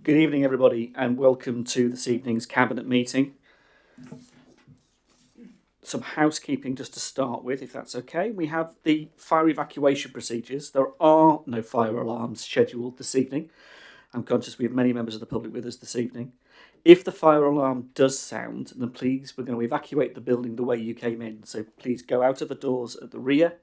Good evening, everybody, and welcome to this evening's Cabinet meeting. Some housekeeping just to start with, if that's okay. We have the fire evacuation procedures. There are no fire alarms scheduled this evening. I'm conscious we have many members of the public with us this evening. If the fire alarm does sound, then please, we're going to evacuate the building the way you came in. So please go out of the doors at the rear,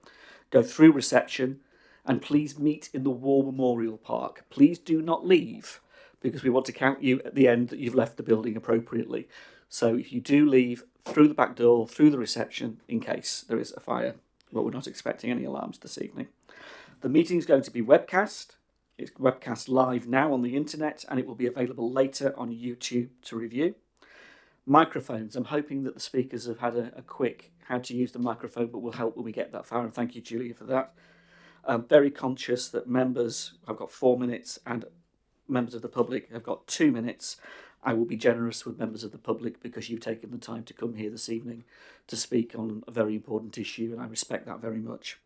go through reception, and please meet in the War Memorial Park. Please do not leave, because we want to count you at the end that you've left the building appropriately. So if you do leave through the back door, through the reception, in case there is a fire, but we're not expecting any alarms this evening. The meeting is going to be webcast. It's webcast live now on the internet, and it will be available later on YouTube to review. Microphones. I'm hoping that the speakers have had a quick how to use the microphone, but will help when we get that far, and thank you, Julia, for that. I'm very conscious that members have got 4 minutes and members of the public have got 2 minutes. I will be generous with members of the public because you've taken the time to come here this evening to speak on a very important issue, and I respect that very much.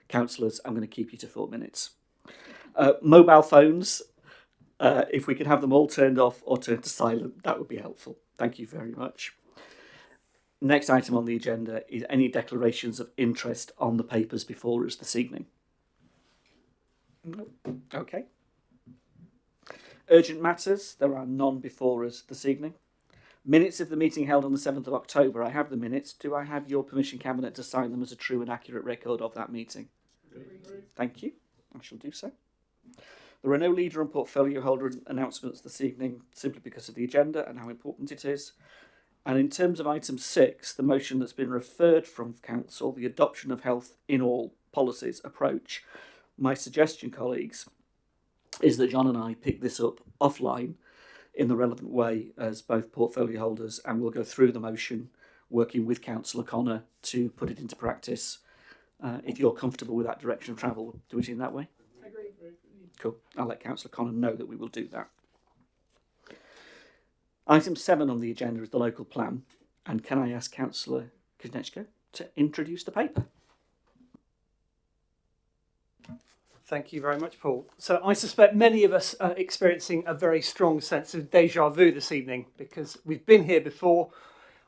Councillors, I'm going to keep you to 4 minutes. Mobile phones, if we can have them all turned off or turned to silent, that would be helpful. Thank you very much. Next item on the agenda is any declarations of interest on the papers before us this evening. Okay. Urgent matters, there are none before us this evening. Minutes of the meeting held on the 7th of October. I have the minutes. Do I have your permission, Cabinet, to sign them as a true and accurate record of that meeting? Thank you. I shall do so. There are no leader and portfolio holder announcements this evening, simply because of the agenda and how important it is. And in terms of item 6, the motion that's been referred from Council, the adoption of health in all policies approach, my suggestion, colleagues, is that John and I pick this up offline in the relevant way as both portfolio holders, and we'll go through the motion working with Councillor Connor to put it into practice. If you're comfortable with that direction of travel, we'll do it in that way. I agree. Cool. I'll let Councillor Connor know that we will do that. Item 7 on the agenda is the local plan. And can I ask Councillor Kuznechka to introduce the paper? Thank you very much, Paul. So I suspect many of us are experiencing a very strong sense of déjà vu this evening, because we've been here before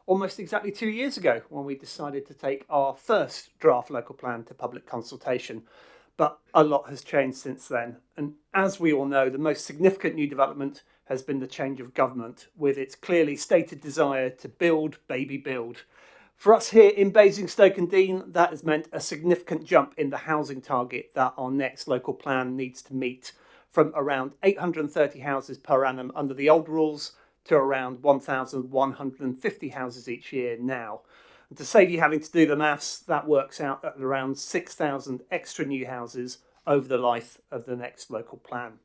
almost exactly 2 years ago when we decided to take our first draft local plan to public consultation. But a lot has changed since then. And as we all know, the most significant new development has been the change of government, with its clearly stated desire to build, baby, build. For us here in Basingstoke-Dean, that has meant a significant jump in the housing target that our next local plan needs to meet, from around 830 houses per annum under the old rules to around 1,150 houses each year now. And to save you having to do the maths, that works out at around 6,000 extra new houses over the life of the next local plan.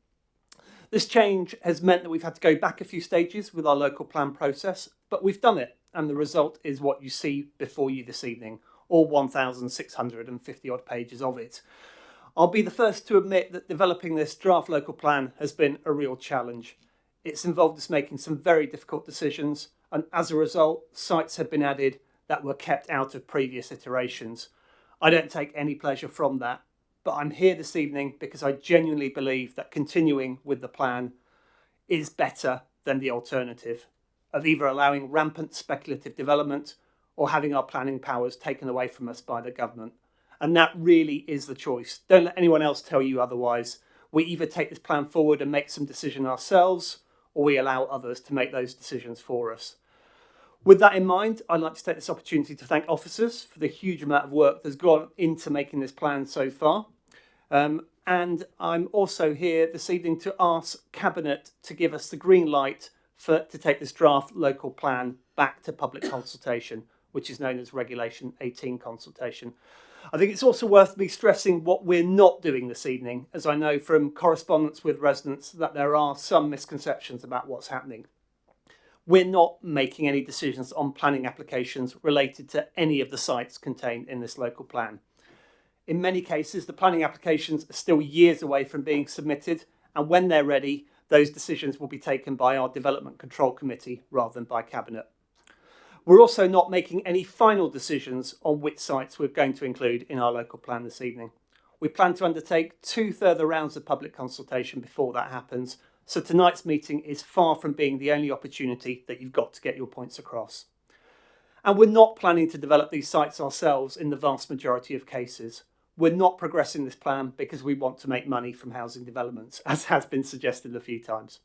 This change has meant that we've had to go back a few stages with our local plan process, but we've done it. And the result is what you see before you this evening, all 1,650 odd pages of it. I'll be the first to admit that developing this draft local plan has been a real challenge. It's involved us making some very difficult decisions, and as a result, sites have been added that were kept out of previous iterations. I don't take any pleasure from that, but I'm here this evening because I genuinely believe that continuing with the plan is better than the alternative of either allowing rampant speculative development or having our planning powers taken away from us by the government. And that really is the choice. Don't let anyone else tell you otherwise. We either take this plan forward and make some decision ourselves, or we allow others to make those decisions for us. With that in mind, I'd like to take this opportunity to thank officers for the huge amount of work that's gone into making this plan so far. And I'm also here this evening to ask Cabinet to give us the green light to take this draft local plan back to public consultation, which is known as Regulation 18 consultation. I think it's also worth me stressing what we're not doing this evening, as I know from correspondence with residents that there are some misconceptions about what's happening. We're not making any decisions on planning applications related to any of the sites contained in this local plan. In many cases, the planning applications are still years away from being submitted, and when they're ready, those decisions will be taken by our Development Control Committee rather than by Cabinet. We're also not making any final decisions on which sites we're going to include in our local plan this evening. We plan to undertake 2 further rounds of public consultation before that happens, So tonight's meeting is far from being the only opportunity that you've got to get your points across. And we're not planning to develop these sites ourselves in the vast majority of cases. We're not progressing this plan because we want to make money from housing developments, as has been suggested a few times.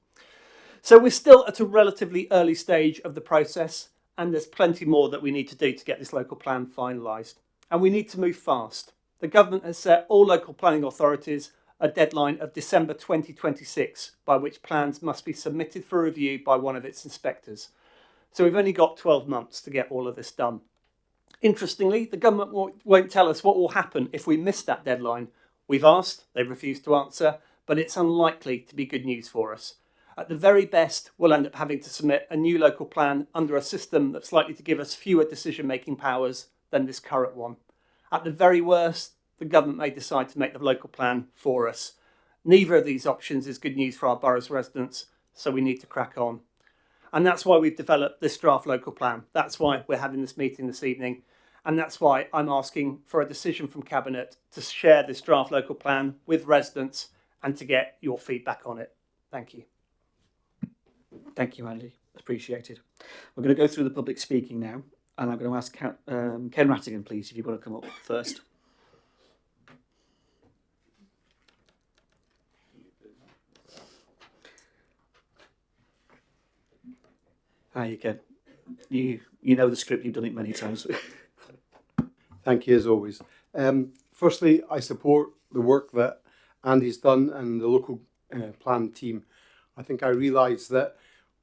So we're still at a relatively early stage of the process, and there's plenty more that we need to do to get this local plan finalised. And we need to move fast. The government has set all local planning authorities a deadline of December 2026, by which plans must be submitted for review by one of its inspectors. So we've only got 12 months to get all of this done. Interestingly, the government won't tell us what will happen if we miss that deadline. We've asked, they've refused to answer, but it's unlikely to be good news for us. At the very best, we'll end up having to submit a new local plan under a system that's likely to give us fewer decision-making powers than this current one. At the very worst, the government may decide to make the local plan for us. Neither of these options is good news for our borough's residents, so we need to crack on. And that's why we've developed this draft local plan. That's why we're having this meeting this evening. And that's why I'm asking for a decision from Cabinet to share this draft local plan with residents and to get your feedback on it. Thank you. Thank you, Andy. Appreciated. We're going to go through the public speaking now, and I'm going to ask Ken Rattigan, please, if you want to come up first. Hi, Ken. You know the script. You've done it many times. Thank you, as always. Firstly, I support the work that Andy's done and the local plan team. I think I realise that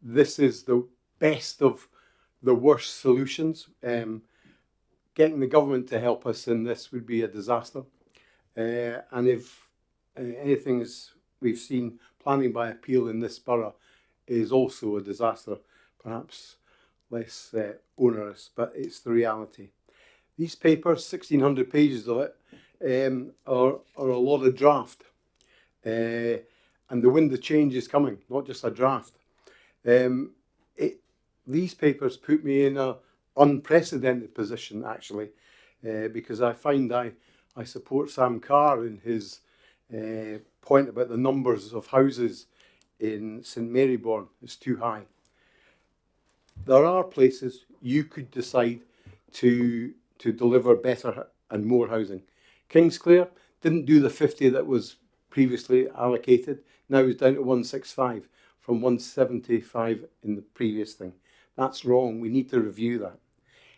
this is the best of the worst solutions. Getting the government to help us in this would be a disaster. And if anything is we've seen, planning by appeal in this borough is also a disaster, perhaps less onerous, but it's the reality. These papers, 1,600 pages of it, are a lot of draft. And the wind of change is coming, not just a draft. These papers put me in an unprecedented position, actually, because I find I support Sam Carr in his point about the numbers of houses in St Maryborn is too high. There are places you could decide to deliver better and more housing. Kingsclere didn't do the 50 that was previously allocated. Now it's down to 165 from 175 in the previous thing. That's wrong. We need to review that.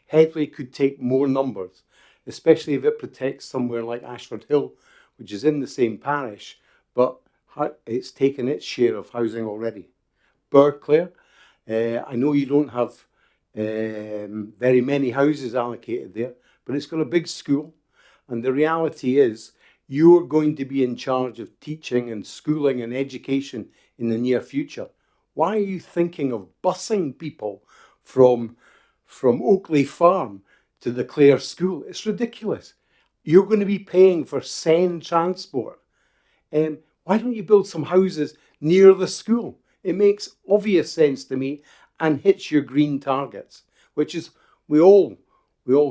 Headley could take more numbers, especially if it protects somewhere like Ashford Hill, which is in the same parish, but it's taken its share of housing already. Burghclere, I know you don't have very many houses allocated there, but it's got a big school. And the reality is you're going to be in charge of teaching and schooling and education in the near future. Why are you thinking of busing people from Oakley Farm to the Clare School? It's ridiculous. You're going to be paying for Seine transport. Why don't you build some houses near the school? It makes obvious sense to me and hits your green targets, which is we all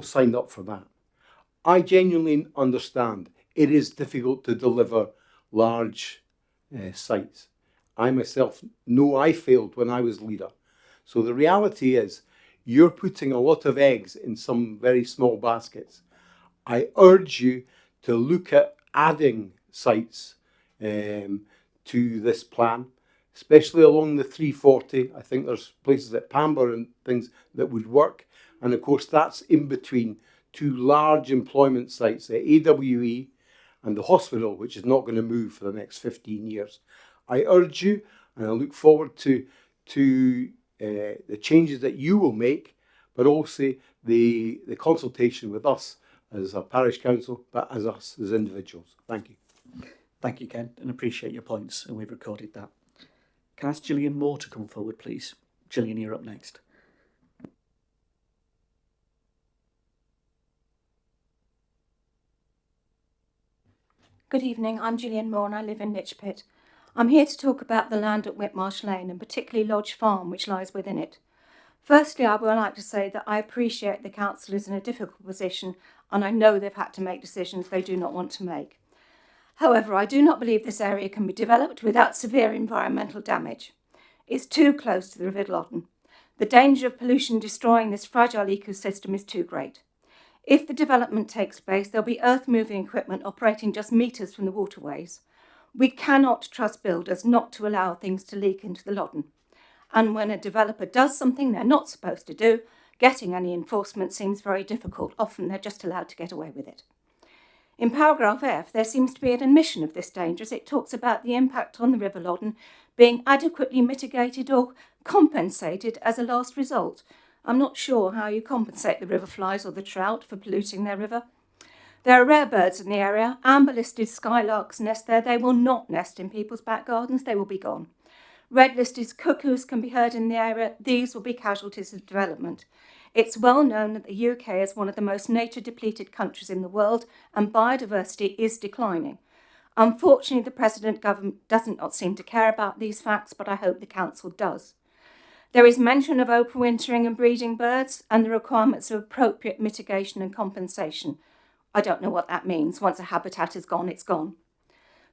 signed up for that. I genuinely understand it is difficult to deliver large sites. I myself know I failed when I was leader. So the reality is you're putting a lot of eggs in some very small baskets. I urge you to look at adding sites to this plan, especially along the 340. I think there's places at Pamber and things that would work. And of course, that's in between two large employment sites, the AWE and the hospital, which is not going to move for the next 15 years. I urge you, and I look forward to the changes that you will make, but also the consultation with us as a parish council, but as us as individuals. Thank you. Thank you, Ken, and appreciate your points, and we've recorded that. Can I ask Gillian Moore to come forward, please? Gillian, you're up next. Good evening, I'm Gillian Moore and I live in Lichpit. I'm here to talk about the land at Whitmarsh Lane and particularly Lodge Farm, which lies within it. Firstly, I would like to say that I appreciate the council is in a difficult position and I know they've had to make decisions they do not want to make. However, I do not believe this area can be developed without severe environmental damage. It's too close to the River Loddon. The danger of pollution destroying this fragile ecosystem is too great. If the development takes place, there'll be earth-moving equipment operating just metres from the waterways. We cannot trust builders not to allow things to leak into the Loddon. And when a developer does something they're not supposed to do, getting any enforcement seems very difficult. Often they're just allowed to get away with it. In paragraph F, there seems to be an admission of this danger as it talks about the impact on the River Loddon being adequately mitigated or compensated as a last result. I'm not sure how you compensate the river flies or the trout for polluting their river. There are rare birds in the area. Amber-listed skylarks nest there. They will not nest in people's back gardens. They will be gone. Red-listed cuckoos can be heard in the area. These will be casualties of development. It's well known that the UK is one of the most nature-depleted countries in the world, and biodiversity is declining. Unfortunately, the President government does not seem to care about these facts, but I hope the Council does. There is mention of overwintering and breeding birds and the requirements of appropriate mitigation and compensation. I don't know what that means. Once a habitat is gone, it's gone.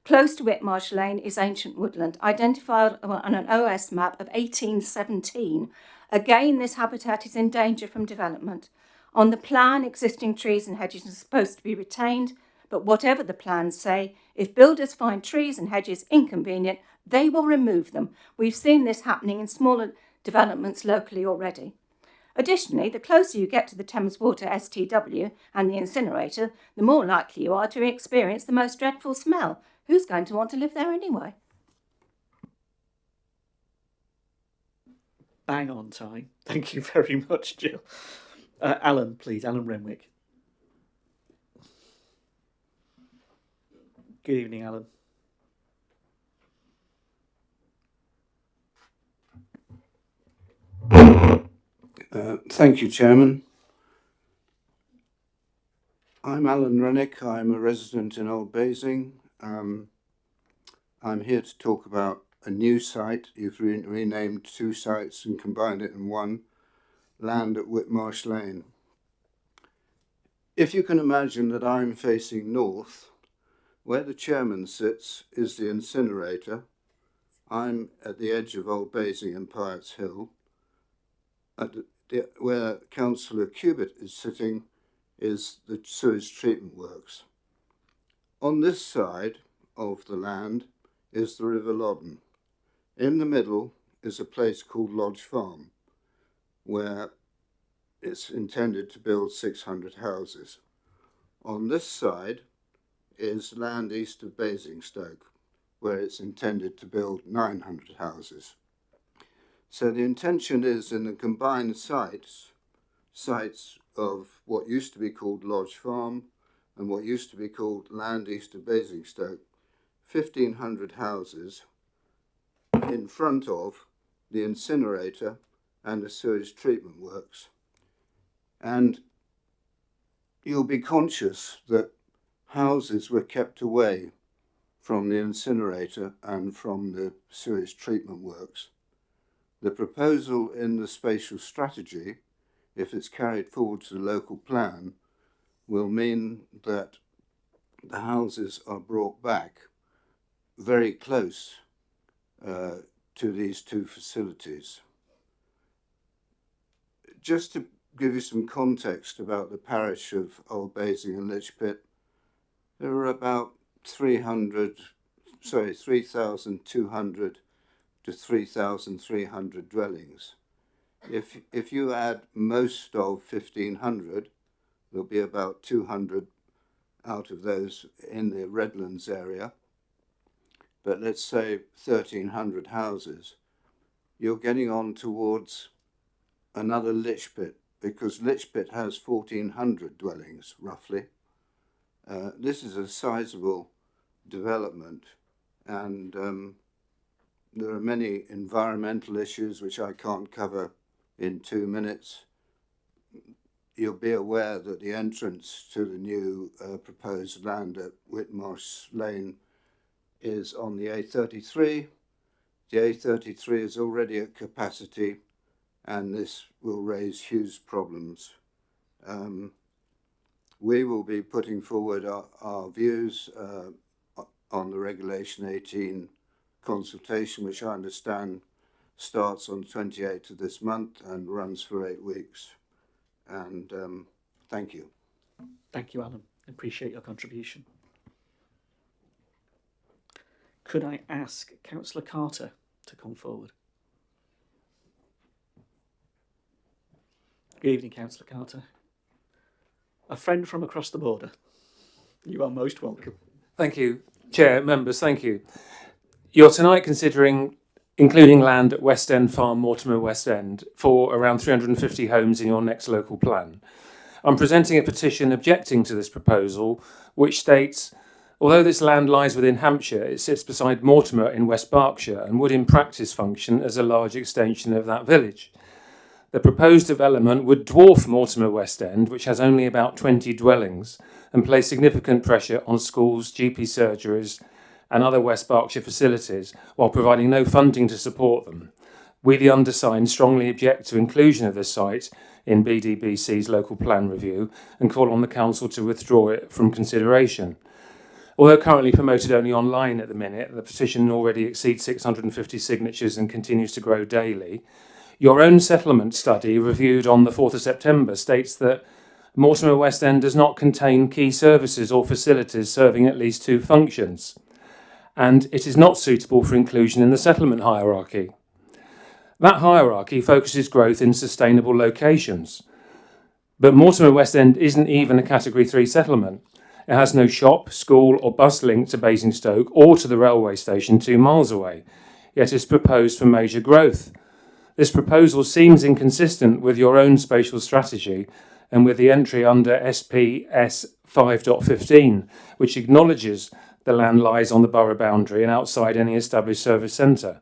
Close to Whitmarsh Lane is ancient woodland, identified on an OS map of 1817. Again, this habitat is in danger from development. On the plan, existing trees and hedges are supposed to be retained, but whatever the plans say, if builders find trees and hedges inconvenient, they will remove them. We've seen this happening in smaller developments locally already. Additionally, the closer you get to the Thames Water STW and the incinerator, the more likely you are to experience the most dreadful smell. Who's going to want to live there anyway? Bang on time. Thank you very much, Jill. Alan, please. Alan Renwick. Good evening, Alan. Thank you, Chairman. I'm Alan Rennick. I'm a resident in Old Basing. I'm here to talk about a new site. You've renamed two sites and combined it in one, land at Whitmarsh Lane. If you can imagine that I'm facing north, where the chairman sits is the incinerator. I'm at the edge of Old Basing and Pyatt's Hill. Where Councillor Cubitt is sitting is the sewage treatment works. On this side of the land is the River Loddon. In the middle is a place called Lodge Farm, where it's intended to build 600 houses. On this side is land east of Basingstoke, where it's intended to build 900 houses. So the intention is in the combined sites of what used to be called Lodge Farm and what used to be called land east of Basingstoke, 1,500 houses in front of the incinerator and the sewage treatment works. And you'll be conscious that houses were kept away from the incinerator and from the sewage treatment works. The proposal in the spatial strategy, if it's carried forward to the local plan, will mean that the houses are brought back very close to these two facilities. Just to give you some context about the parish of Old Basing and Lichpit, there are about 3,200 to 3,300 dwellings. If you add most of 1,500, there'll be about 200 out of those in the Redlands area. But let's say 1,300 houses. You're getting on towards another Lichpit, because Lichpit has 1,400 dwellings, roughly. This is a sizable development, and there are many environmental issues which I can't cover in 2 minutes. You'll be aware that the entrance to the new proposed land at Whitmarsh Lane is on the A33. The A33 is already at capacity, and this will raise huge problems. We will be putting forward our views on the Regulation 18 consultation, which I understand starts on 28th of this month and runs for 8 weeks. And thank you. Thank you, Alan. Appreciate your contribution. Could I ask Councillor Carter to come forward? Good evening, Councillor Carter. A friend from across the border. You are most welcome. Thank you, Chair, members, thank you. You're tonight considering including land at West End Farm, Mortimer West End, for around 350 homes in your next local plan. I'm presenting a petition objecting to this proposal, which states, although this land lies within Hampshire, it sits beside Mortimer in West Berkshire and would in practice function as a large extension of that village. The proposed development would dwarf Mortimer West End, which has only about 20 dwellings, and place significant pressure on schools, GP surgeries and other West Berkshire facilities, while providing no funding to support them. We, the undersigned, strongly object to inclusion of this site in BDBC's local plan review and call on the Council to withdraw it from consideration. Although currently promoted only online at the minute, the petition already exceeds 650 signatures and continues to grow daily. Your own settlement study, reviewed on the 4th of September, states that Mortimer West End does not contain key services or facilities serving at least 2 functions, and it is not suitable for inclusion in the settlement hierarchy. That hierarchy focuses growth in sustainable locations. But Mortimer West End isn't even a Category 3 settlement. It has no shop, school or bus link to Basingstoke or to the railway station 2 miles away, yet is proposed for major growth. This proposal seems inconsistent with your own spatial strategy and with the entry under SPS 5.15, which acknowledges the land lies on the borough boundary and outside any established service centre.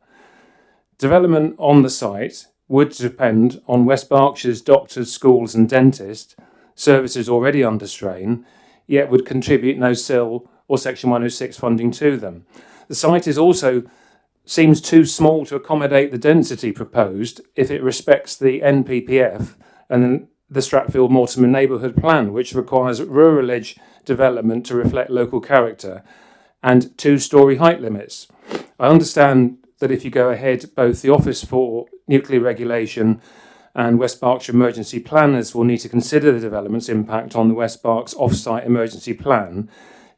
Development on the site would depend on West Berkshire's doctors, schools and dentists, services already under strain, yet would contribute no SIL or Section 106 funding to them. The site is also seems too small to accommodate the density proposed if it respects the NPPF and the Stratfield Mortimer Neighbourhood Plan, which requires rural edge development to reflect local character and 2-storey height limits. I understand that if you go ahead, both the Office for Nuclear Regulation and West Berkshire emergency planners will need to consider the development's impact on the West Berks off-site emergency plan,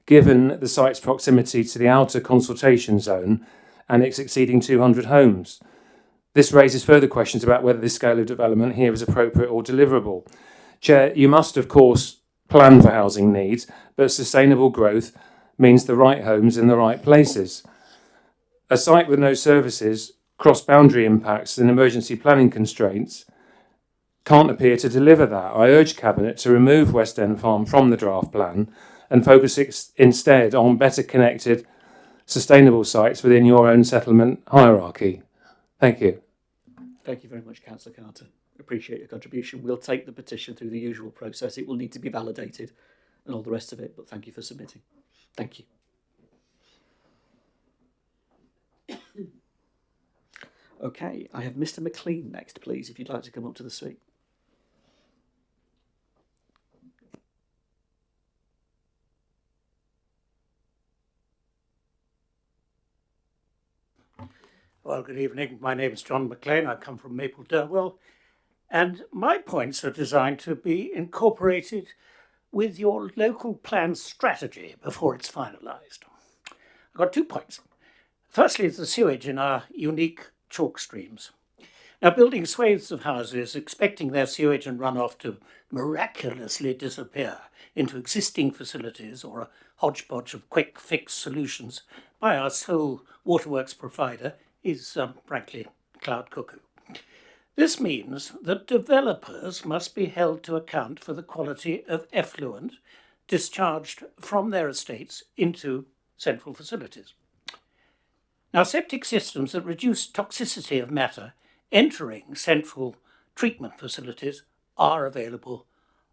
given the site's proximity to the outer consultation zone and it's exceeding 200 homes. This raises further questions about whether this scale of development here is appropriate or deliverable. Chair, you must, of course, plan for housing needs, but sustainable growth means the right homes in the right places. A site with no services, cross-boundary impacts and emergency planning constraints can't appear to deliver that. I urge Cabinet to remove West End Farm from the draft plan and focus instead on better connected, sustainable sites within your own settlement hierarchy. Thank you. Thank you very much, Councillor Carter. Appreciate your contribution. We'll take the petition through the usual process. It will need to be validated and all the rest of it, but thank you for submitting. Thank you. Okay, I have Mr. McLean next, please, if you'd like to come up to the suite. Well, good evening. My name is John McLean. I come from Maple Durwell, and my points are designed to be incorporated with your local plan strategy before it's finalised. I've got 2 points. Firstly, is the sewage in our unique chalk streams. Now, building swathes of houses expecting their sewage and runoff to miraculously disappear into existing facilities or a hodgepodge of quick fix solutions by our sole waterworks provider is, frankly, cloud cuckoo. This means that developers must be held to account for the quality of effluent discharged from their estates into central facilities. Now, septic systems that reduce toxicity of matter entering central treatment facilities are available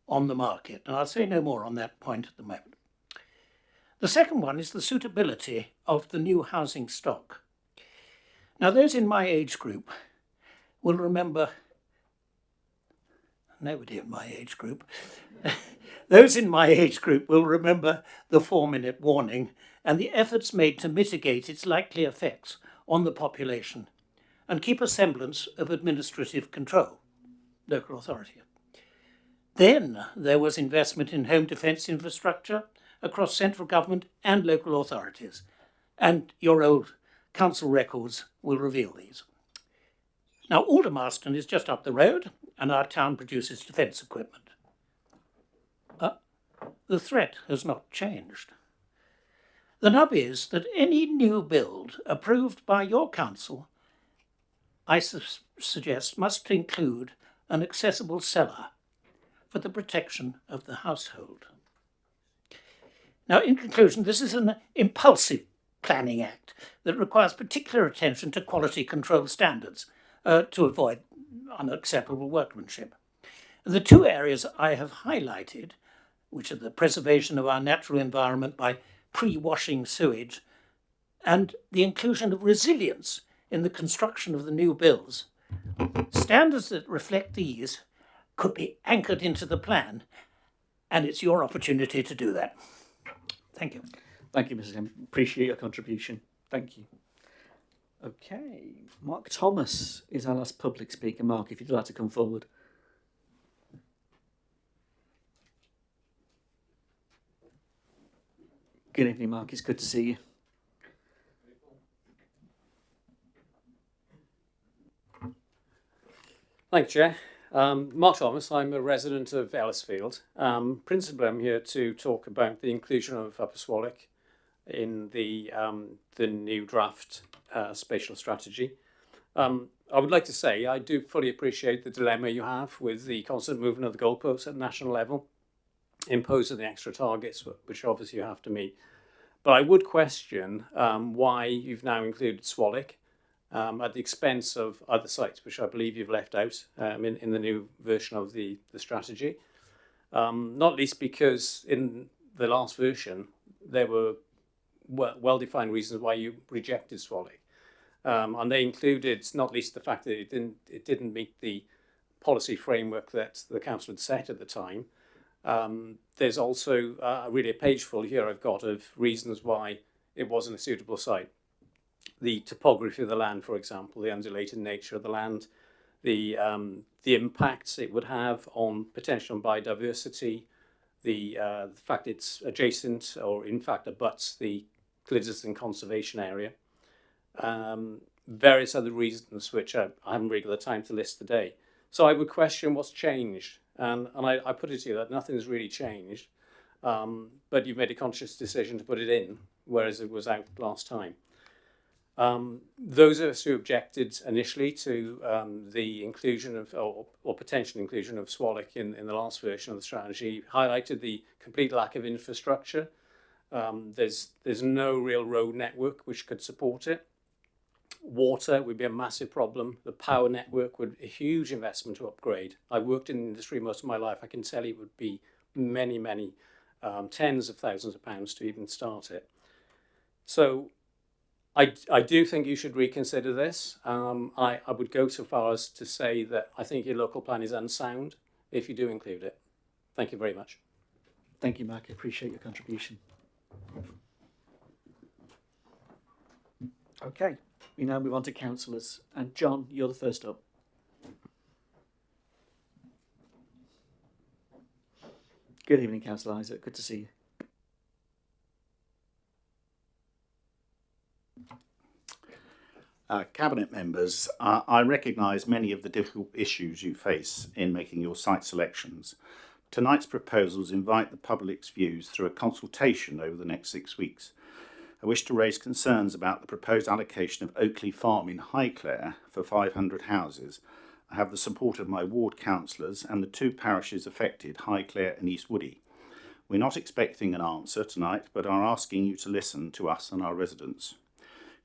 on the market, and I'll say no more on that point at the moment. The second one is the suitability of the new housing stock. Now, those in my age group will remember, nobody in my age group, those in my age group will remember the 4-minute warning and the efforts made to mitigate its likely effects on the population and keep a semblance of administrative control, local authority. Then there was investment in home defence infrastructure across central government and local authorities, and your old council records will reveal these. Now, Aldermaston is just up the road, and our town produces defence equipment. The threat has not changed. The nub is that any new build approved by your council, I suggest, must include an accessible cellar for the protection of the household. Now, in conclusion, this is an impulsive planning act that requires particular attention to quality control standards to avoid unacceptable workmanship. The two areas I have highlighted, which are the preservation of our natural environment by pre-washing sewage and the inclusion of resilience in the construction of the new builds, standards that reflect these could be anchored into the plan, and it's your opportunity to do that. Thank you. Thank you, Mrs. M. Appreciate your contribution. Thank you. Okay, Mark Thomas is our last public speaker. Mark, if you'd like to come forward. Good evening, Mark. It's good to see you. Thank you, Chair. Mark Thomas, I'm a resident of Ellisfield. Principally, I'm here to talk about the inclusion of Upper Swallock in the new draft spatial strategy. I would like to say I do fully appreciate the dilemma you have with the constant movement of the goalposts at national level, imposing the extra targets, which obviously you have to meet. But I would question why you've now included Swallock at the expense of other sites, which I believe you've left out in the new version of the strategy. Not least because in the last version, there were well-defined reasons why you rejected Swallock. And they included not least the fact that it didn't meet the policy framework that the council had set at the time. There's also really a page full here I've got of reasons why it wasn't a suitable site. The topography of the land, for example, the undulated nature of the land, the impacts it would have on potential biodiversity, the fact it's adjacent or in fact abuts the Cliddesdon Conservation Area, various other reasons which I haven't really got the time to list today. So I would question what's changed, and I put it to you that nothing's really changed, but you've made a conscious decision to put it in, whereas it was out last time. Those of us who objected initially to the inclusion of, or potential inclusion of Swallock in the last version of the strategy highlighted the complete lack of infrastructure. There's no real road network which could support it. Water would be a massive problem. The power network would be a huge investment to upgrade. I worked in the industry most of my life. I can tell you it would be many tens of thousands of pounds to even start it. So I do think you should reconsider this. I would go so far as to say that I think your local plan is unsound if you do include it. Thank you very much. Thank you, Mark. I appreciate your contribution. Okay, we now move on to councillors. And John, you're the first up. Good evening, Councillor Isaac. Good to see you. Cabinet members, I recognise many of the difficult issues you face in making your site selections. Tonight's proposals invite the public's views through a consultation over the next 6 weeks. I wish to raise concerns about the proposed allocation of Oakley Farm in Highclere for 500 houses. I have the support of my ward councillors and the two parishes affected, Highclere and East Woody. We're not expecting an answer tonight, but are asking you to listen to us and our residents.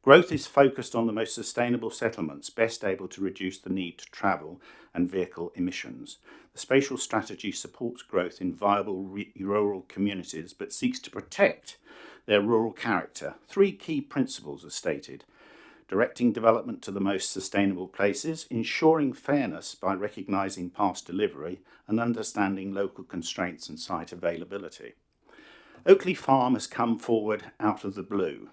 Growth is focused on the most sustainable settlements, best able to reduce the need to travel and vehicle emissions. The spatial strategy supports growth in viable rural communities, but seeks to protect their rural character. 3 key principles are stated: directing development to the most sustainable places, ensuring fairness by recognising past delivery, and understanding local constraints and site availability. Oakley Farm has come forward out of the blue.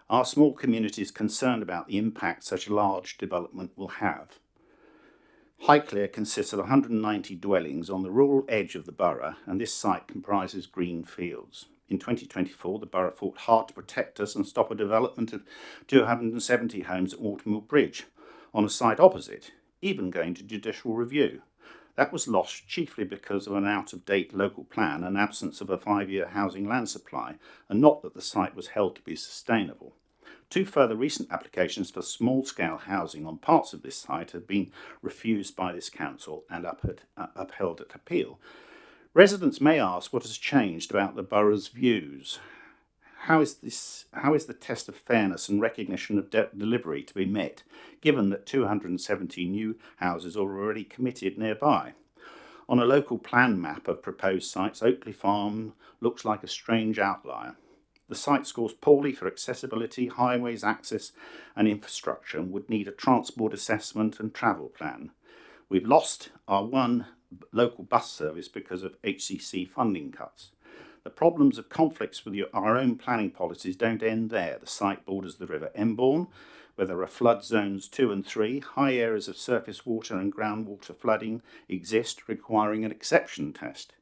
Our small community is concerned about the impact such a large development will have. Highclere consists of 190 dwellings on the rural edge of the borough, and this site comprises green fields. In 2024, the borough fought hard to protect us and stop a development of 270 homes at Watermill Bridge on a site opposite, even going to judicial review. That was lost chiefly because of an out-of-date local plan and absence of a 5-year housing land supply, and not that the site was held to be sustainable. 2 further recent applications for small-scale housing on parts of this site have been refused by this council and upheld at appeal. Residents may ask what has changed about the borough's views. How is the test of fairness and recognition of delivery to be met, given that 270 new houses are already committed nearby? On a local plan map of proposed sites, Oakley Farm looks like a strange outlier. The site scores poorly for accessibility, highways, access and infrastructure, and would need a transport assessment and travel plan. We've lost our one local bus service because of HCC funding cuts. The problems of conflicts with our own planning policies don't end there. The site borders the River Embourne, where there are flood zones 2 and 3. High areas of surface water and groundwater flooding exist, requiring an exception test.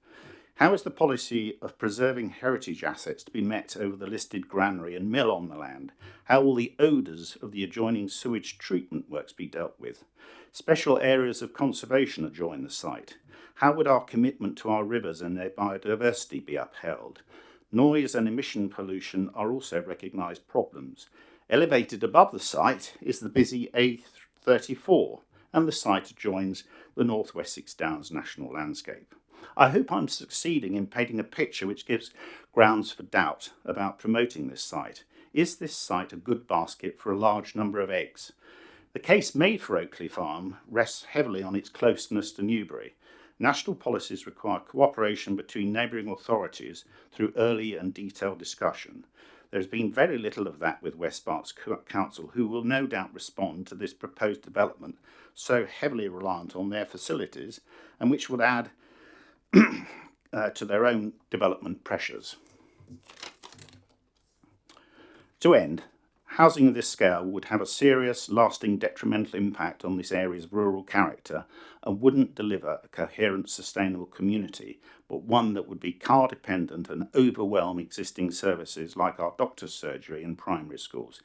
How is the policy of preserving heritage assets to be met over the listed granary and mill on the land? How will the odours of the adjoining sewage treatment works be dealt with? Special areas of conservation adjoin the site. How would our commitment to our rivers and their biodiversity be upheld? Noise and emission pollution are also recognised problems. Elevated above the site is the busy A34, and the site adjoins the North Wessex Downs National Landscape. I hope I'm succeeding in painting a picture which gives grounds for doubt about promoting this site. Is this site a good basket for a large number of eggs? The case made for Oakley Farm rests heavily on its closeness to Newbury. National policies require cooperation between neighbouring authorities through early and detailed discussion. There's been very little of that with West Berks Council, who will no doubt respond to this proposed development so heavily reliant on their facilities, and which would add to their own development pressures. To end, housing of this scale would have a serious, lasting detrimental impact on this area's rural character and wouldn't deliver a coherent, sustainable community, but one that would be car dependent and overwhelm existing services like our doctor's surgery and primary schools.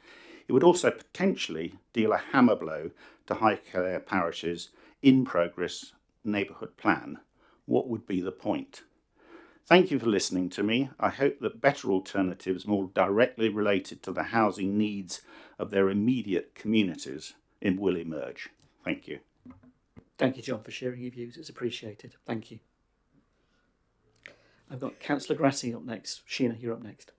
It would also potentially deal a hammer blow to Highclere Parish's in-progress neighbourhood plan. What would be the point? Thank you for listening to me. I hope that better alternatives more directly related to the housing needs of their immediate communities will emerge. Thank you. Thank you, John, for sharing your views. It's appreciated. Thank you. I've got Councillor Grassi up next. Sheena, you're up next.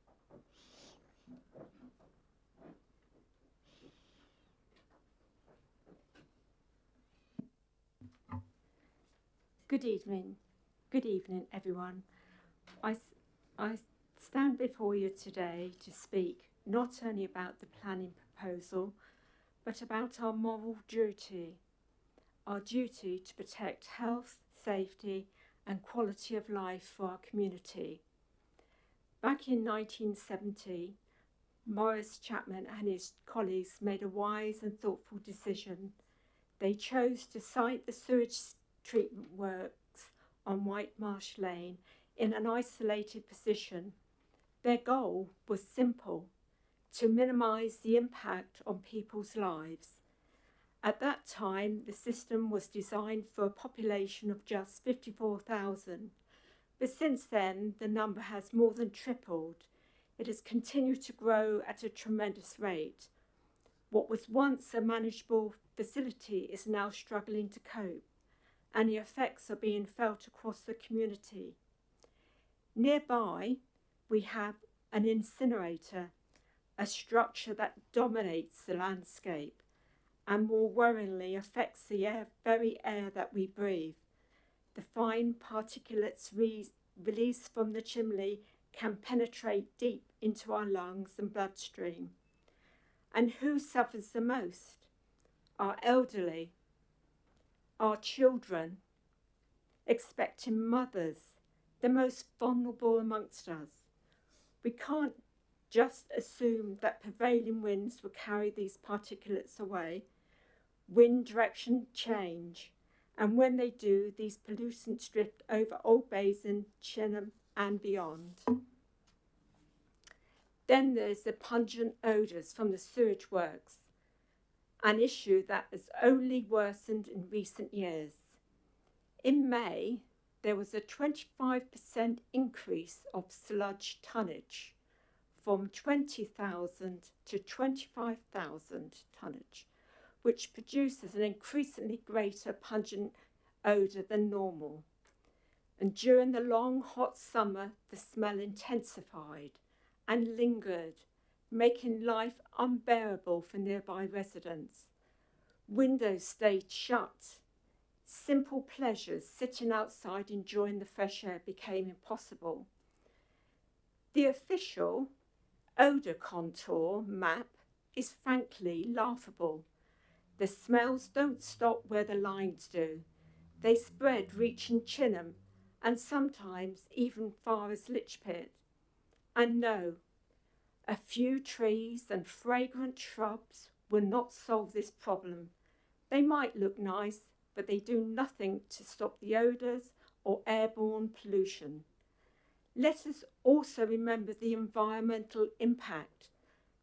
Good evening, everyone. I stand before you today to speak not only about the planning proposal, but about our moral duty, our duty to protect health, safety and quality of life for our community. Back in 1970, Maurice Chapman and his colleagues made a wise and thoughtful decision. They chose to site the sewage treatment works on White Marsh Lane in an isolated position. Their goal was simple: to minimise the impact on people's lives. At that time, the system was designed for a population of just 54,000, but since then the number has more than tripled. It has continued to grow at a tremendous rate. What was once a manageable facility is now struggling to cope, and the effects are being felt across the community. Nearby, we have an incinerator, a structure that dominates the landscape and more worryingly affects the very air that we breathe. The fine particulates released from the chimney can penetrate deep into our lungs and bloodstream. And who suffers the most? Our elderly, our children, expecting mothers, the most vulnerable amongst us. We can't just assume that prevailing winds will carry these particulates away. Wind direction change, and when they do, these pollutants drift over Old Basin, Chinham and beyond. Then there's the pungent odours from the sewage works, an issue that has only worsened in recent years. In May, there was a 25% increase of sludge tonnage from 20,000 to 25,000 tonnage, which produces an increasingly greater pungent odour than normal. And during the long hot summer, the smell intensified and lingered, making life unbearable for nearby residents. Windows stayed shut. Simple pleasures, sitting outside enjoying the fresh air, became impossible. The official odour contour map is frankly laughable. The smells don't stop where the lines do. They spread, reaching Chinham and sometimes even far as Lichpit. And no, a few trees and fragrant shrubs will not solve this problem. They might look nice, but they do nothing to stop the odours or airborne pollution. Let us also remember the environmental impact.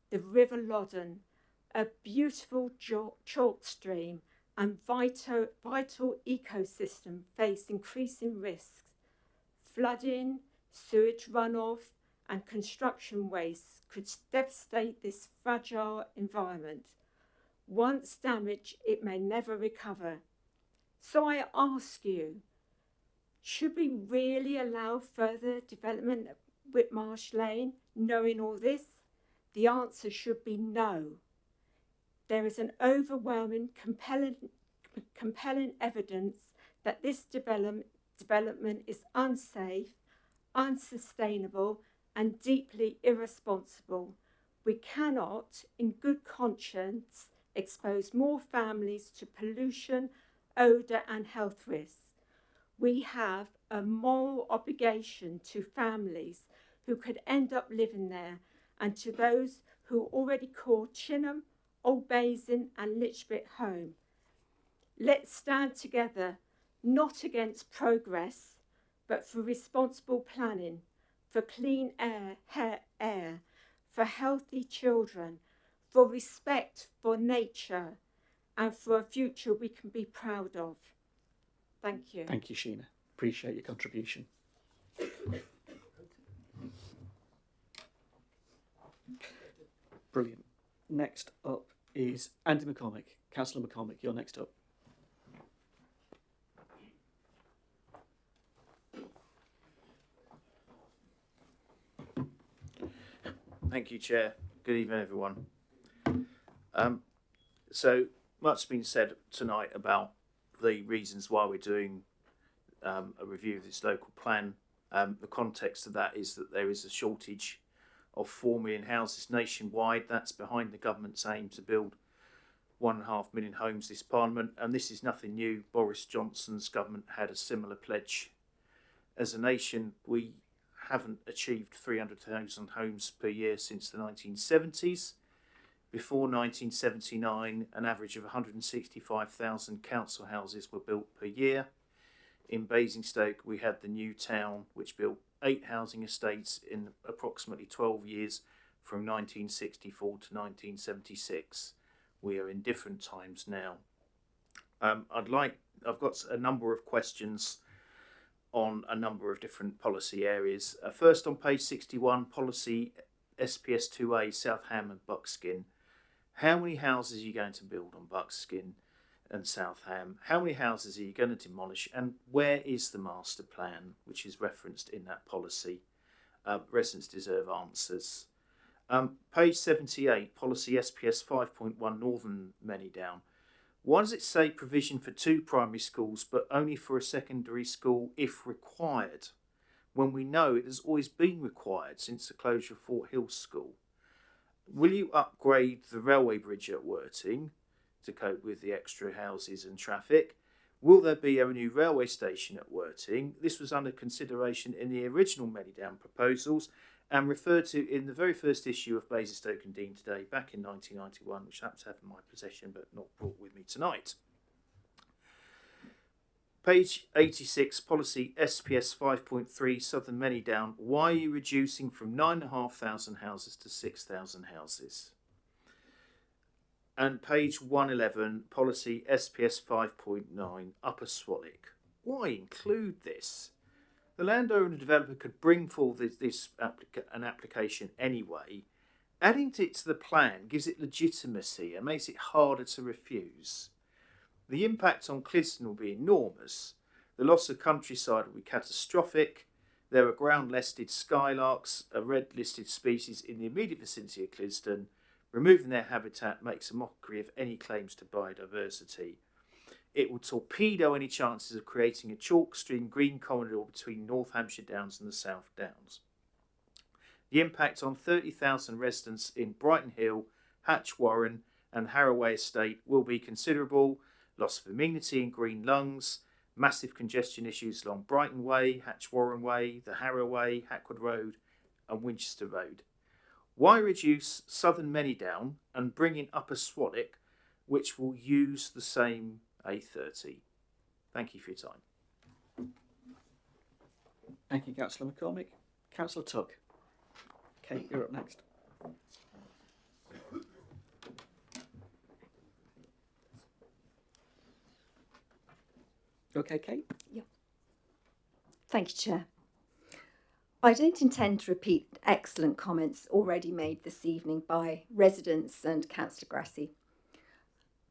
The River Loddon, a beautiful chalk stream and vital ecosystem, face increasing risks. Flooding, sewage runoff and construction waste could devastate this fragile environment. Once damaged, it may never recover. So I ask you, should we really allow further development at Whitmarsh Lane, knowing all this? The answer should be no. There is an overwhelming, compelling evidence that this development is unsafe, unsustainable, and deeply irresponsible. We cannot, in good conscience, expose more families to pollution, odour and health risks. We have a moral obligation to families who could end up living there and to those who already call Chinham, Old Basin and Lichpit home. Let's stand together, not against progress, but for responsible planning, for clean air, for healthy children, for respect for nature, and for a future we can be proud of. Thank you. Thank you, Sheena. Appreciate your contribution. Brilliant. Next up is Andy McCormick. Councillor McCormick, you're next up. Thank you, Chair. Good evening, everyone. So much has been said tonight about the reasons why we're doing a review of this local plan. The context of that is that there is a shortage of 4 million houses nationwide. That's behind the government's aim to build 1.5 million homes this Parliament, and this is nothing new. Boris Johnson's government had a similar pledge. As a nation, we haven't achieved 300,000 homes per year since the 1970s. Before 1979, an average of 165,000 council houses were built per year. In Basingstoke, we had the new town, which built 8 housing estates in approximately 12 years from 1964 to 1976. We are in different times now. I've got a number of questions on a number of different policy areas. First, on page 61, policy SPS 2A, South Ham and Buckskin. How many houses are you going to build on Buckskin and South Ham? How many houses are you going to demolish? And where is the master plan, which is referenced in that policy? Residents deserve answers. Page 78, policy SPS 5.1, Northern Manydown. Why does it say provision for 2 primary schools, but only for a secondary school if required, when we know it has always been required since the closure of Fort Hill School? Will you upgrade the railway bridge at Worthing to cope with the extra houses and traffic? Will there be a new railway station at Worthing? This was under consideration in the original Manydown proposals, and referred to in the very first issue of Basingstoke and Dean Today back in 1991, which I happen to have in my possession but not brought with me tonight. Page 86, policy SPS 5.3, Southern Manydown. Why are you reducing from 9,500 houses to 6,000 houses? And page 111, policy SPS 5.9, Upper Swallock. Why include this? The landowner and developer could bring forward an application anyway. Adding it to the plan gives it legitimacy and makes it harder to refuse. The impact on Clidston will be enormous. The loss of countryside will be catastrophic. There are ground-listed skylarks, a red-listed species in the immediate vicinity of Clidston. Removing their habitat makes a mockery of any claims to biodiversity. It will torpedo any chances of creating a chalk stream green corridor between North Hampshire Downs and the South Downs. The impact on 30,000 residents in Brighton Hill, Hatch Warren and Harroway Estate will be considerable. Loss of amenity and green lungs, massive congestion issues along Brighton Way, Hatch Warren Way, the Harroway, Hackwood Road and Winchester Road. Why reduce Southern Manydown and bring in Upper Swallock, which will use the same A30? Thank you for your time. Thank you, Councillor McCormick. Councillor Tuck. Kate, you're up next. Okay, Kate? Yeah. Thank you, Chair. I don't intend to repeat excellent comments already made this evening by residents and Councillor Grassi.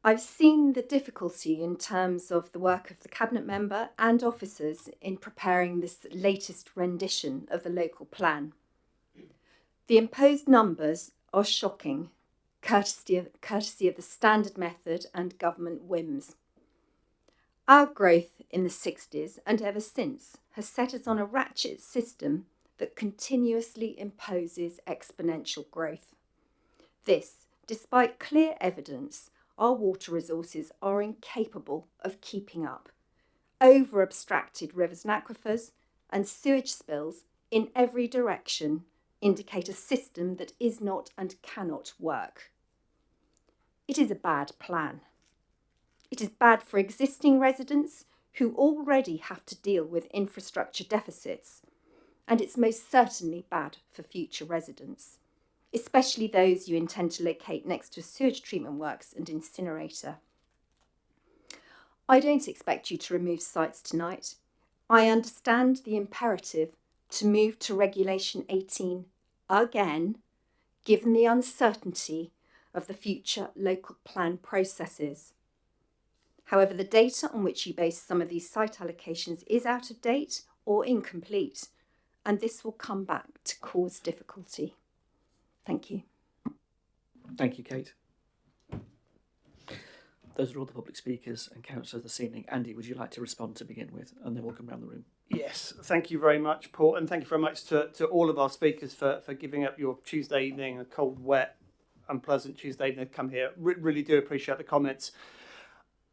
I've seen the difficulty in terms of the work of the Cabinet member and officers in preparing this latest rendition of the local plan. The imposed numbers are shocking, courtesy of the standard method and government whims. Our growth in the 60s and ever since has set us on a ratchet system that continuously imposes exponential growth. This, despite clear evidence, our water resources are incapable of keeping up. Over-abstracted rivers and aquifers and sewage spills in every direction indicate a system that is not and cannot work. It is a bad plan. It is bad for existing residents who already have to deal with infrastructure deficits, and it's most certainly bad for future residents, especially those you intend to locate next to sewage treatment works and incinerator. I don't expect you to remove sites tonight. I understand the imperative to move to Regulation 18 again, given the uncertainty of the future local plan processes. However, the data on which you base some of these site allocations is out of date or incomplete, and this will come back to cause difficulty. Thank you. Thank you, Kate. Those are all the public speakers and councillors this evening. Andy, would you like to respond to begin with? And then we'll come around the room. Yes, thank you very much, Paul, and thank you very much to all of our speakers for giving up your Tuesday evening, a cold, wet, unpleasant Tuesday evening to come here. Really do appreciate the comments.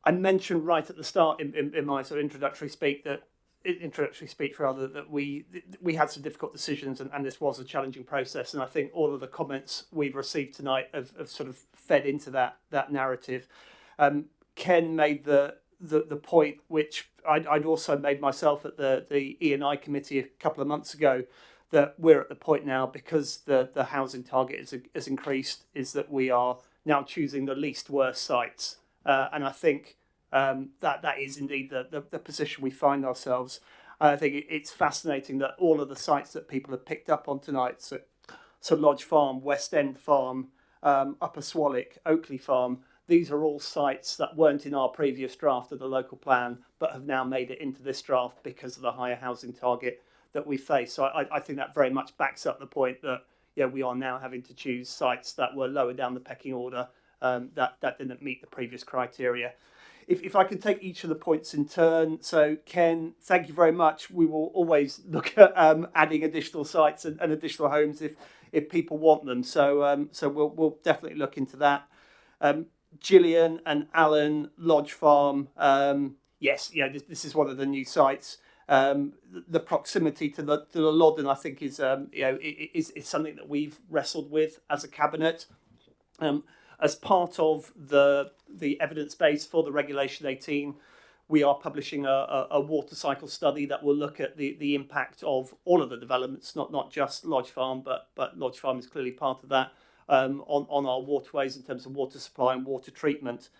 I mentioned right at the start in my sort of introductory speech that we had some difficult decisions and this was a challenging process, and I think all of the comments we've received tonight have sort of fed into that narrative. Ken made the point which I'd also made myself at the E&I committee a couple of months ago, that we're at the point now, because the housing target has increased, is that we are now choosing the least worst sites. And I think that is indeed the position we find ourselves. I think it's fascinating that all of the sites that people have picked up on tonight, so Lodge Farm, West End Farm, Upper Swallock, Oakley Farm, these are all sites that weren't in our previous draft of the local plan, but have now made it into this draft because of the higher housing target that we face. So I think that very much backs up the point that we are now having to choose sites that were lower down the pecking order, that didn't meet the previous criteria. If I can take each of the points in turn. So Ken, thank you very much. We will always look at adding additional sites and additional homes if people want them. So we'll definitely look into that. Gillian and Alan, Lodge Farm. Yes, this is one of the new sites. The proximity to the Loddon, I think, is is something that we've wrestled with as a cabinet. As part of the evidence base for the Regulation 18, we are publishing a water cycle study that will look at the impact of all of the developments, not just Lodge Farm, but Lodge Farm is clearly part of that, on our waterways in terms of water supply and water treatment.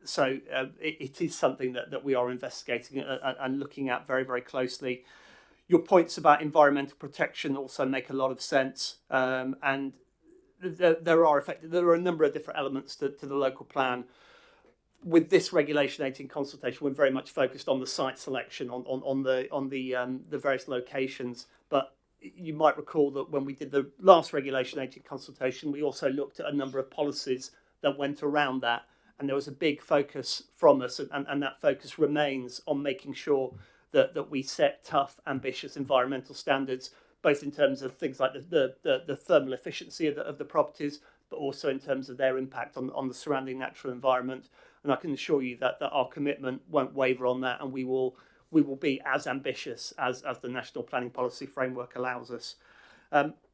So it is something that we are investigating and looking at very, very closely. Your points about environmental protection also make a lot of sense, and there are a number of different elements to the local plan. With this Regulation 18 consultation, we're very much focused on the site selection, on the various locations. But you might recall that when we did the last Regulation 18 consultation, we also looked at a number of policies that went around that. And there was a big focus from us, and that focus remains on making sure that we set tough, ambitious environmental standards, both in terms of things like the thermal efficiency of the properties, but also in terms of their impact on the surrounding natural environment. And I can assure you that our commitment won't waver on that, and we will be as ambitious as the National Planning Policy Framework allows us.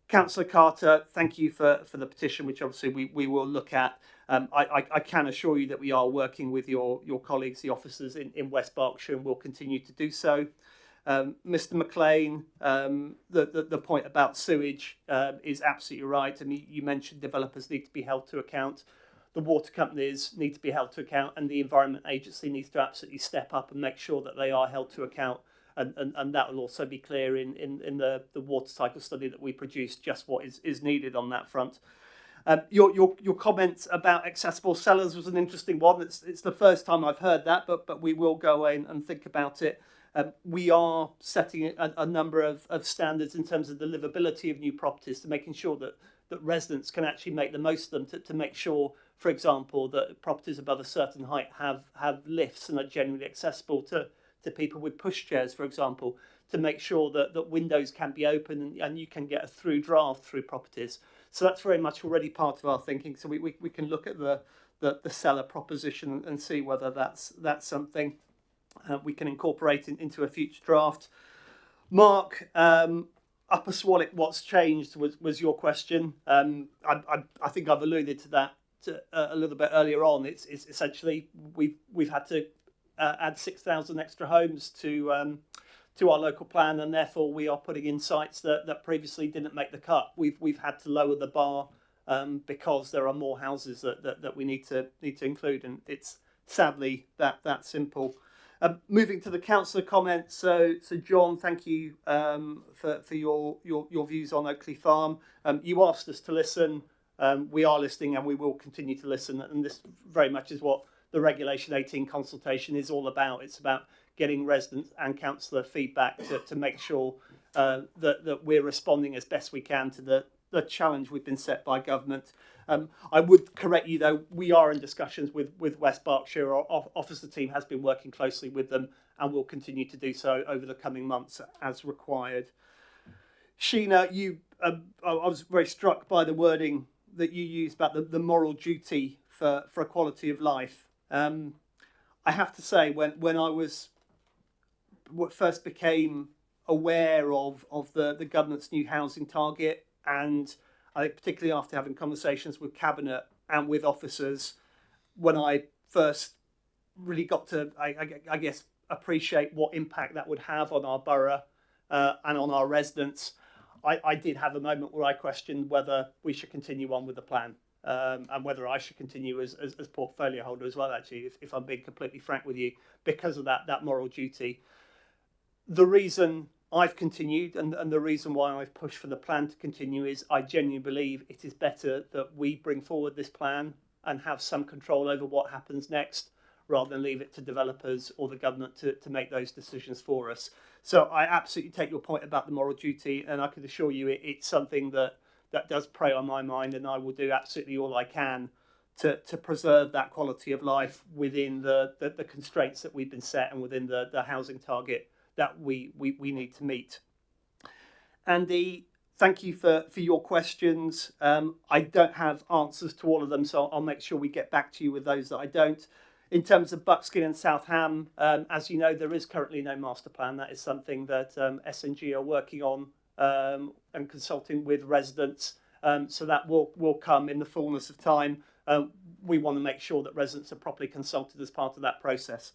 Councillor Carter, thank you for the petition, which obviously we will look at. I can assure you that we are working with your colleagues, the officers in West Berkshire, and will continue to do so. Mr. McLean, the point about sewage is absolutely right. I mean, you mentioned developers need to be held to account. The water companies need to be held to account, and the Environment Agency needs to absolutely step up and make sure that they are held to account. And that will also be clear in the water cycle study that we produced, just what is needed on that front. Your comment about accessible cellars was an interesting one. It's the first time I've heard that, but we will go away and think about it. We are setting a number of standards in terms of the livability of new properties, to making sure that residents can actually make the most of them, to make sure, for example, that properties above a certain height have lifts and are generally accessible to people with pushchairs, for example, to make sure that windows can be open and you can get a through draft through properties. So that's very much already part of our thinking. So we can look at the cellar proposition and see whether that's something we can incorporate into a future draft. Mark, Upper Swallock, what's changed was your question. I think I've alluded to that a little bit earlier on. It's essentially we've had to add 6,000 extra homes to our local plan, and therefore we are putting in sites that previously didn't make the cut. We've had to lower the bar because there are more houses that we need to include, and it's sadly that simple. Moving to the councillor comments, so John, thank you for your views on Oakley Farm. You asked us to listen. We are listening, and we will continue to listen. And this very much is what the Regulation 18 consultation is all about. It's about getting resident and councillor feedback to make sure that we're responding as best we can to the challenge we've been set by government. I would correct you, though, we are in discussions with West Berkshire. Our officer team has been working closely with them and will continue to do so over the coming months as required. Sheena, I was very struck by the wording that you used about the moral duty for a quality of life. I have to say, when I first became aware of the government's new housing target, and I think particularly after having conversations with Cabinet and with officers, when I first really got to, I guess, appreciate what impact that would have on our borough and on our residents, I did have a moment where I questioned whether we should continue on with the plan. And whether I should continue as portfolio holder as well, actually, if I'm being completely frank with you, because of that moral duty. The reason I've continued and the reason why I've pushed for the plan to continue is I genuinely believe it is better that we bring forward this plan and have some control over what happens next, rather than leave it to developers or the government to make those decisions for us. So I absolutely take your point about the moral duty, and I can assure you it's something that does prey on my mind, and I will do absolutely all I can to preserve that quality of life within the constraints that we've been set and within the housing target that we need to meet. Andy, thank you for your questions. I don't have answers to all of them, so I'll make sure we get back to you with those that I don't. In terms of Buckskin and South Ham, as you know, there is currently no master plan. That is something that S&G are working on and consulting with residents. So that will come in the fullness of time. We want to make sure that residents are properly consulted as part of that process.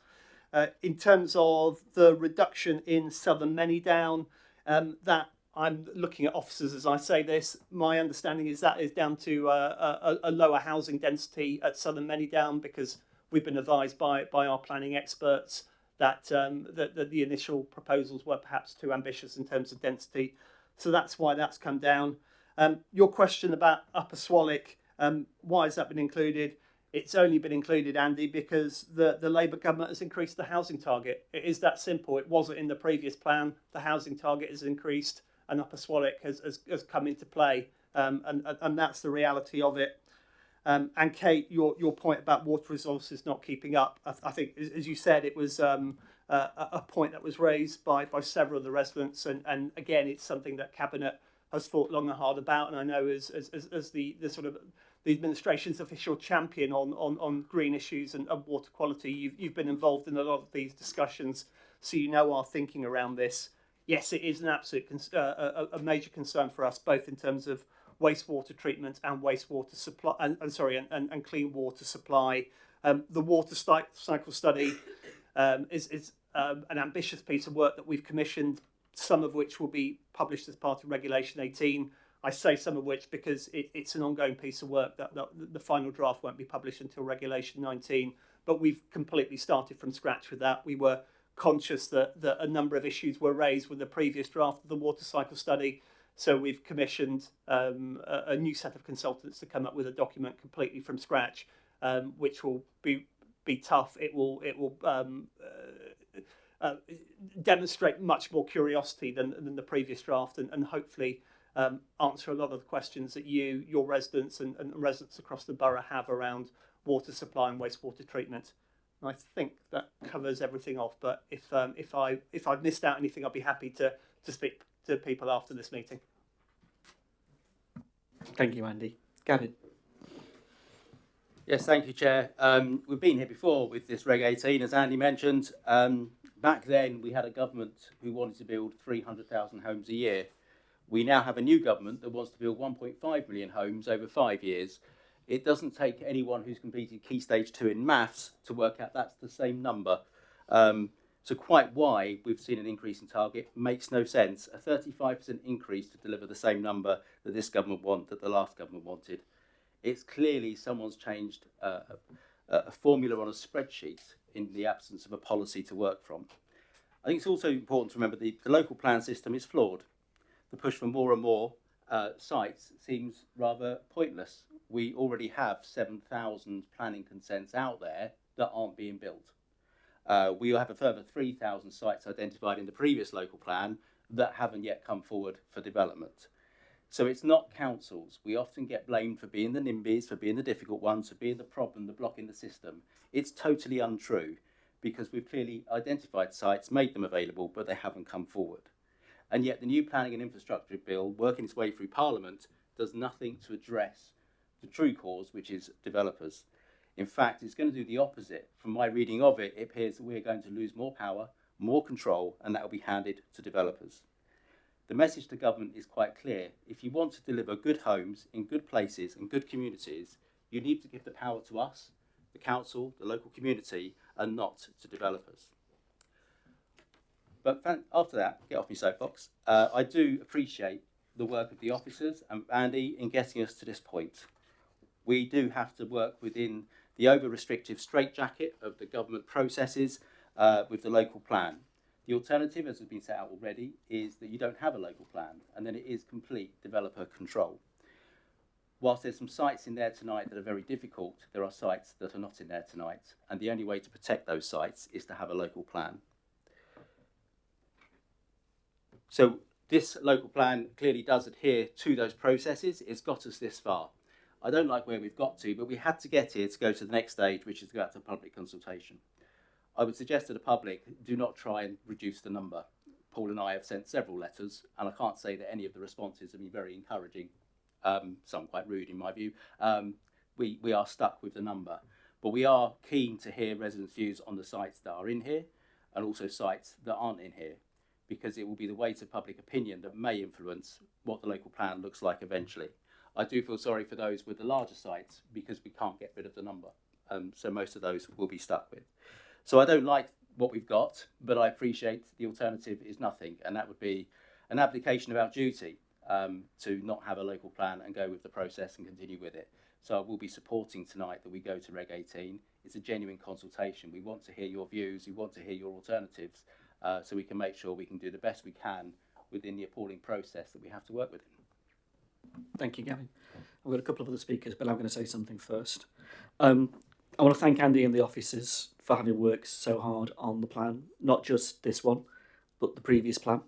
In terms of the reduction in Southern Manydown, that I'm looking at officers as I say this. My understanding is that is down to a lower housing density at Southern Manydown, because we've been advised by our planning experts that, that the initial proposals were perhaps too ambitious in terms of density. So that's why that's come down. Your question about Upper Swallock, why has that been included? It's only been included, Andy, because the Labour government has increased the housing target. It is that simple. It wasn't in the previous plan. The housing target has increased and Upper Swallock has come into play. And that's the reality of it. And Kate, your point about water resources not keeping up, I think, as you said, it was a point that was raised by several of the residents. And again, it's something that Cabinet has thought long and hard about. And I know as the sort of the administration's official champion on green issues and water quality, you've been involved in a lot of these discussions, so you know our thinking around this. Yes, it is an absolute a major concern for us, both in terms of wastewater treatment and wastewater supply, and clean water supply. The water cycle study is an ambitious piece of work that we've commissioned, some of which will be published as part of Regulation 18. I say some of which because it's an ongoing piece of work that the final draft won't be published until Regulation 19. But we've completely started from scratch with that. We were conscious that a number of issues were raised with the previous draft of the water cycle study. So we've commissioned a new set of consultants to come up with a document completely from scratch, which will be tough. It will demonstrate much more curiosity than the previous draft, and hopefully answer a lot of the questions that your residents and residents across the borough have around water supply and wastewater treatment. And I think that covers everything off. But if I've missed out anything, I'll be happy to speak to people after this meeting. Thank you, Andy. Gavin. Yes, thank you, Chair. We've been here before with this Reg 18, as Andy mentioned. Back then, we had a government who wanted to build 300,000 homes a year. We now have a new government that wants to build 1.5 million homes over 5 years. It doesn't take anyone who's completed Key Stage 2 in maths to work out that's the same number. So quite why we've seen an increase in target makes no sense. A 35% increase to deliver the same number that this government that the last government wanted. It's clearly someone's changed a formula on a spreadsheet in the absence of a policy to work from. I think it's also important to remember the local plan system is flawed. The push for more and more sites seems rather pointless. We already have 7,000 planning consents out there that aren't being built. We have a further 3,000 sites identified in the previous local plan that haven't yet come forward for development. So it's not councils. We often get blamed for being the NIMBYs, for being the difficult ones, for being the problem, the block in the system. It's totally untrue, because we've clearly identified sites, made them available, but they haven't come forward. And yet the new planning and infrastructure bill, working its way through Parliament, does nothing to address the true cause, which is developers. In fact, it's going to do the opposite. From my reading of it, it appears that we're going to lose more power, more control, and that will be handed to developers. The message to government is quite clear. If you want to deliver good homes in good places and good communities, you need to give the power to us, the council, the local community, and not to developers. But after that, get off my soapbox. I do appreciate the work of the officers and Andy in getting us to this point. We do have to work within the over-restrictive straitjacket of the government processes with the local plan. The alternative, as has been set out already, is that you don't have a local plan, and then it is complete developer control. Whilst there's some sites in there tonight that are very difficult, there are sites that are not in there tonight, and the only way to protect those sites is to have a local plan. So this local plan clearly does adhere to those processes. It's got us this far. I don't like where we've got to, but we had to get here to go to the next stage, which is to go out to public consultation. I would suggest to the public, do not try and reduce the number. Paul and I have sent several letters, and I can't say that any of the responses have been very encouraging, some quite rude in my view. We are stuck with the number. But we are keen to hear residents' views on the sites that are in here and also sites that aren't in here, because it will be the weight of public opinion that may influence what the local plan looks like eventually. I do feel sorry for those with the larger sites because we can't get rid of the number. So most of those will be stuck with. So I don't like what we've got, but I appreciate the alternative is nothing, and that would be an abdication of our duty to not have a local plan and go with the process and continue with it. So I will be supporting tonight that we go to Reg 18. It's a genuine consultation. We want to hear your views, we want to hear your alternatives, so we can make sure we can do the best we can within the appalling process that we have to work within. Thank you, Gavin. I've got a couple of other speakers, but I'm going to say something first. I want to thank Andy and the officers for having worked so hard on the plan, not just this one, but the previous plan.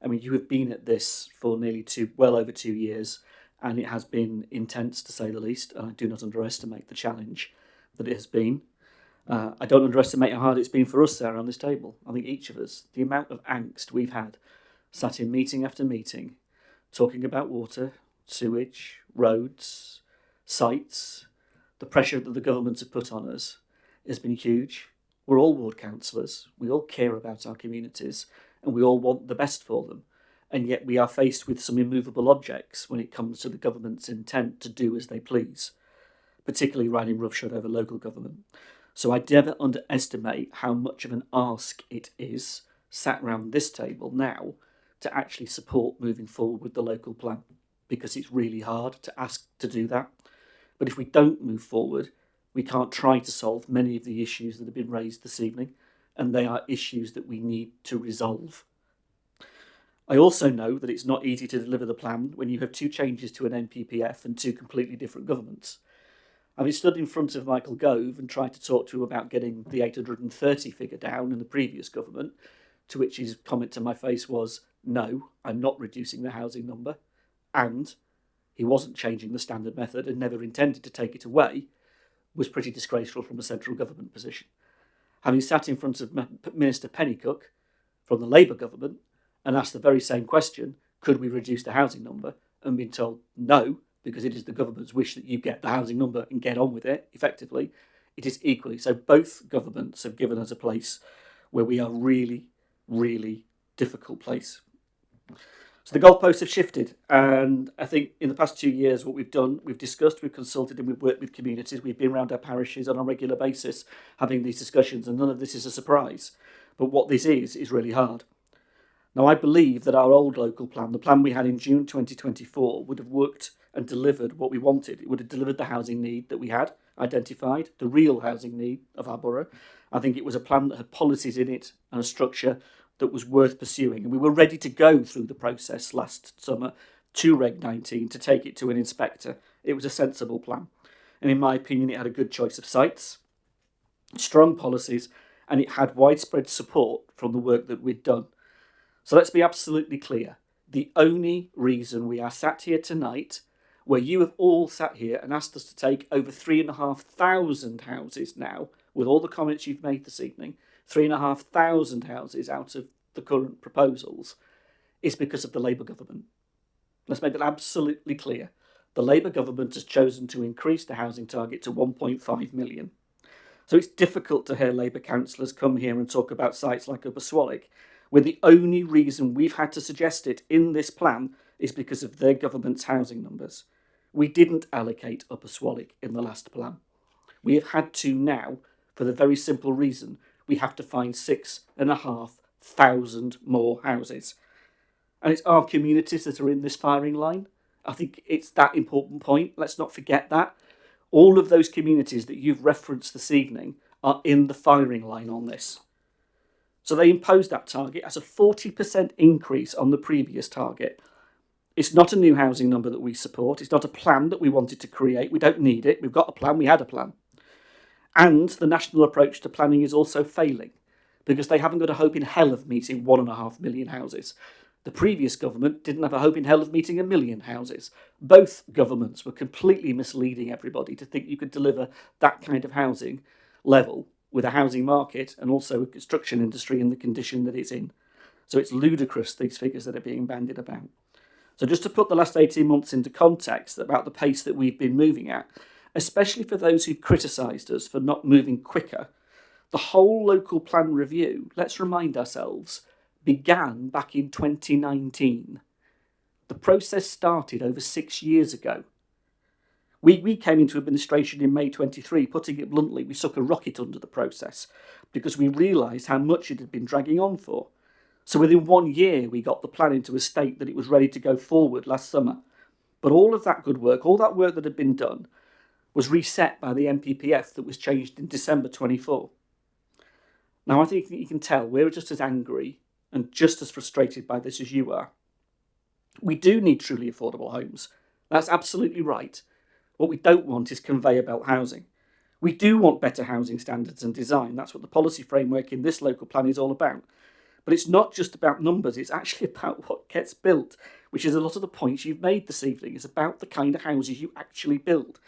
I mean, you have been at this for well over 2 years, and it has been intense to say the least, and I do not underestimate the challenge that it has been. I don't underestimate how hard it's been for us, Sarah, on this table. I think each of us, the amount of angst we've had, sat in meeting after meeting, talking about water, sewage, roads, sites, the pressure that the governments have put on us has been huge. We're all ward councillors, we all care about our communities, and we all want the best for them. And yet we are faced with some immovable objects when it comes to the government's intent to do as they please, particularly riding roughshod over local government. So I never underestimate how much of an ask it is, sat round this table now, to actually support moving forward with the local plan, because it's really hard to ask to do that. But if we don't move forward, we can't try to solve many of the issues that have been raised this evening, and they are issues that we need to resolve. I also know that it's not easy to deliver the plan when you have 2 changes to an NPPF and 2 completely different governments. Having stood in front of Michael Gove and tried to talk to him about getting the 830 figure down in the previous government, to which his comment to my face was, no, I'm not reducing the housing number, and he wasn't changing the standard method and never intended to take it away, was pretty disgraceful from a central government position. Having sat in front of Minister Pennycook from the Labour government and asked the very same question, could we reduce the housing number, and been told no, because it is the government's wish that you get the housing number and get on with it effectively, it is equally. So both governments have given us a place where we are really, really difficult place. So the goalposts have shifted, and I think in the past 2 years what we've done, we've discussed, we've consulted, and we've worked with communities. We've been around our parishes on a regular basis having these discussions, and none of this is a surprise. But what this is really hard. Now, I believe that our old local plan, the plan we had in June 2024, would have worked and delivered what we wanted. It would have delivered the housing need that we had identified, the real housing need of our borough. I think it was a plan that had policies in it and a structure that was worth pursuing. And we were ready to go through the process last summer to Reg 19 to take it to an inspector. It was a sensible plan. And in my opinion, it had a good choice of sites, strong policies, and it had widespread support from the work that we'd done. So let's be absolutely clear. The only reason we are sat here tonight, where you have all sat here and asked us to take over 3,500 houses now, with all the comments you've made this evening, 3,500 houses out of the current proposals, is because of the Labour government. Let's make that absolutely clear. The Labour government has chosen to increase the housing target to 1.5 million. So it's difficult to hear Labour councillors come here and talk about sites like Upper Swallock, where the only reason we've had to suggest it in this plan is because of their government's housing numbers. We didn't allocate Upper Swallock in the last plan. We have had to now, for the very simple reason we have to find 6,500 more houses. And it's our communities that are in this firing line. I think it's that important point. Let's not forget that. All of those communities that you've referenced this evening are in the firing line on this. So they imposed that target as a 40% increase on the previous target. It's not a new housing number that we support. It's not a plan that we wanted to create. We don't need it. We've got a plan. We had a plan. And the national approach to planning is also failing because they haven't got a hope in hell of meeting 1.5 million houses. The previous government didn't have a hope in hell of meeting 1 million houses. Both governments were completely misleading everybody to think you could deliver that kind of housing level with a housing market and also a construction industry in the condition that it's in. So it's ludicrous, these figures that are being bandied about. So just to put the last 18 months into context about the pace that we've been moving at, especially for those who've criticised us for not moving quicker. The whole local plan review, let's remind ourselves, began back in 2019. The process started over 6 years ago. We came into administration in May 23, putting it bluntly, we stuck a rocket under the process because we realised how much it had been dragging on for. So within 1 year, we got the plan into a state that it was ready to go forward last summer. But all of that good work, all that work that had been done, was reset by the MPPF that was changed in December 24. Now, I think you can tell we're just as angry and just as frustrated by this as you are. We do need truly affordable homes. That's absolutely right. What we don't want is conveyor belt housing. We do want better housing standards and design. That's what the policy framework in this local plan is all about. But it's not just about numbers, it's actually about what gets built, which is a lot of the points you've made this evening. It's about the kind of houses you actually build.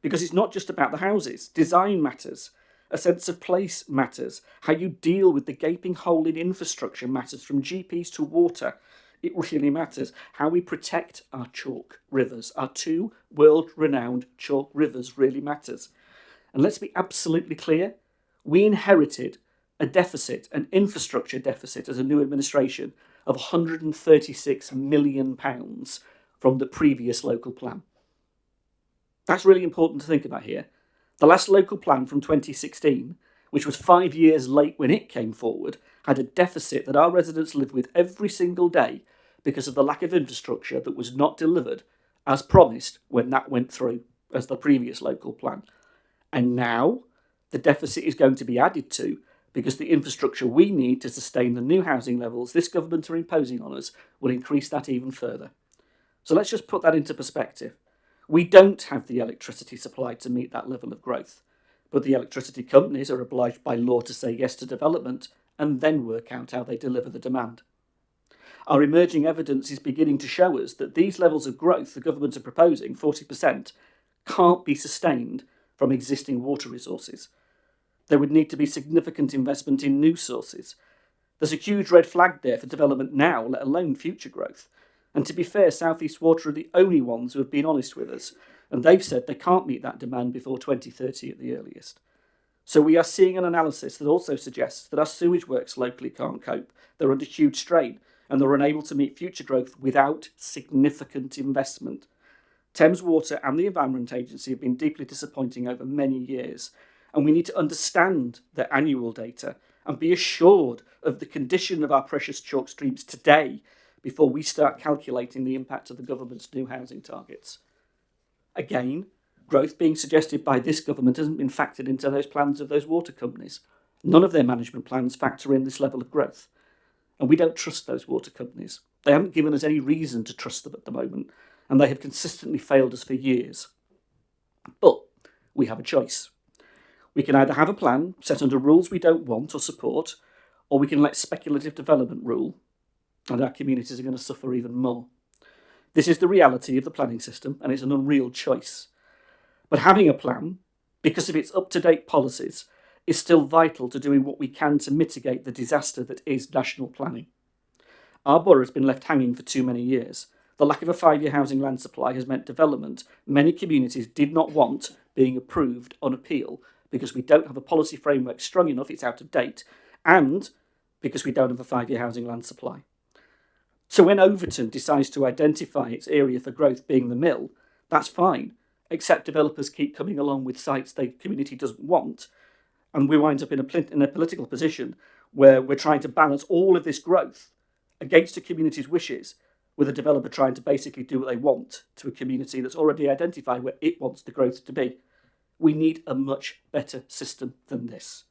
Because it's not just about the houses. Design matters. A sense of place matters. How you deal with the gaping hole in infrastructure matters, from GPs to water. It really matters. How we protect our chalk rivers, our 2 world-renowned chalk rivers, really matters. And let's be absolutely clear, we inherited a deficit, an infrastructure deficit as a new administration of £136 million from the previous local plan. That's really important to think about here. The last local plan from 2016, which was 5 years late when it came forward, had a deficit that our residents lived with every single day because of the lack of infrastructure that was not delivered as promised when that went through as the previous local plan. And now the deficit is going to be added to because the infrastructure we need to sustain the new housing levels this government are imposing on us will increase that even further. So let's just put that into perspective. We don't have the electricity supply to meet that level of growth, but the electricity companies are obliged by law to say yes to development and then work out how they deliver the demand. Our emerging evidence is beginning to show us that these levels of growth the government are proposing, 40%, can't be sustained from existing water resources. There would need to be significant investment in new sources. There's a huge red flag there for development now, let alone future growth. And to be fair, South East Water are the only ones who have been honest with us, and they've said they can't meet that demand before 2030 at the earliest. So we are seeing an analysis that also suggests that our sewage works locally can't cope. They're under huge strain, and they're unable to meet future growth without significant investment. Thames Water and the Environment Agency have been deeply disappointing over many years, and we need to understand their annual data and be assured of the condition of our precious chalk streams today before we start calculating the impact of the government's new housing targets. Again, growth being suggested by this government hasn't been factored into those plans of those water companies. None of their management plans factor in this level of growth. And we don't trust those water companies. They haven't given us any reason to trust them at the moment, and they have consistently failed us for years. But we have a choice. We can either have a plan set under rules we don't want or support, or we can let speculative development rule, and our communities are going to suffer even more. This is the reality of the planning system, and it's an unreal choice. But having a plan, because of its up-to-date policies, is still vital to doing what we can to mitigate the disaster that is national planning. Our borough has been left hanging for too many years. The lack of a 5-year housing land supply has meant development many communities did not want being approved on appeal because we don't have a policy framework strong enough, it's out of date, and because we don't have a 5-year housing land supply. So when Overton decides to identify its area for growth being the mill, that's fine, except developers keep coming along with sites the community doesn't want, and we wind up in a political position where we're trying to balance all of this growth against a community's wishes, with a developer trying to basically do what they want to a community that's already identified where it wants the growth to be. We need a much better system than this.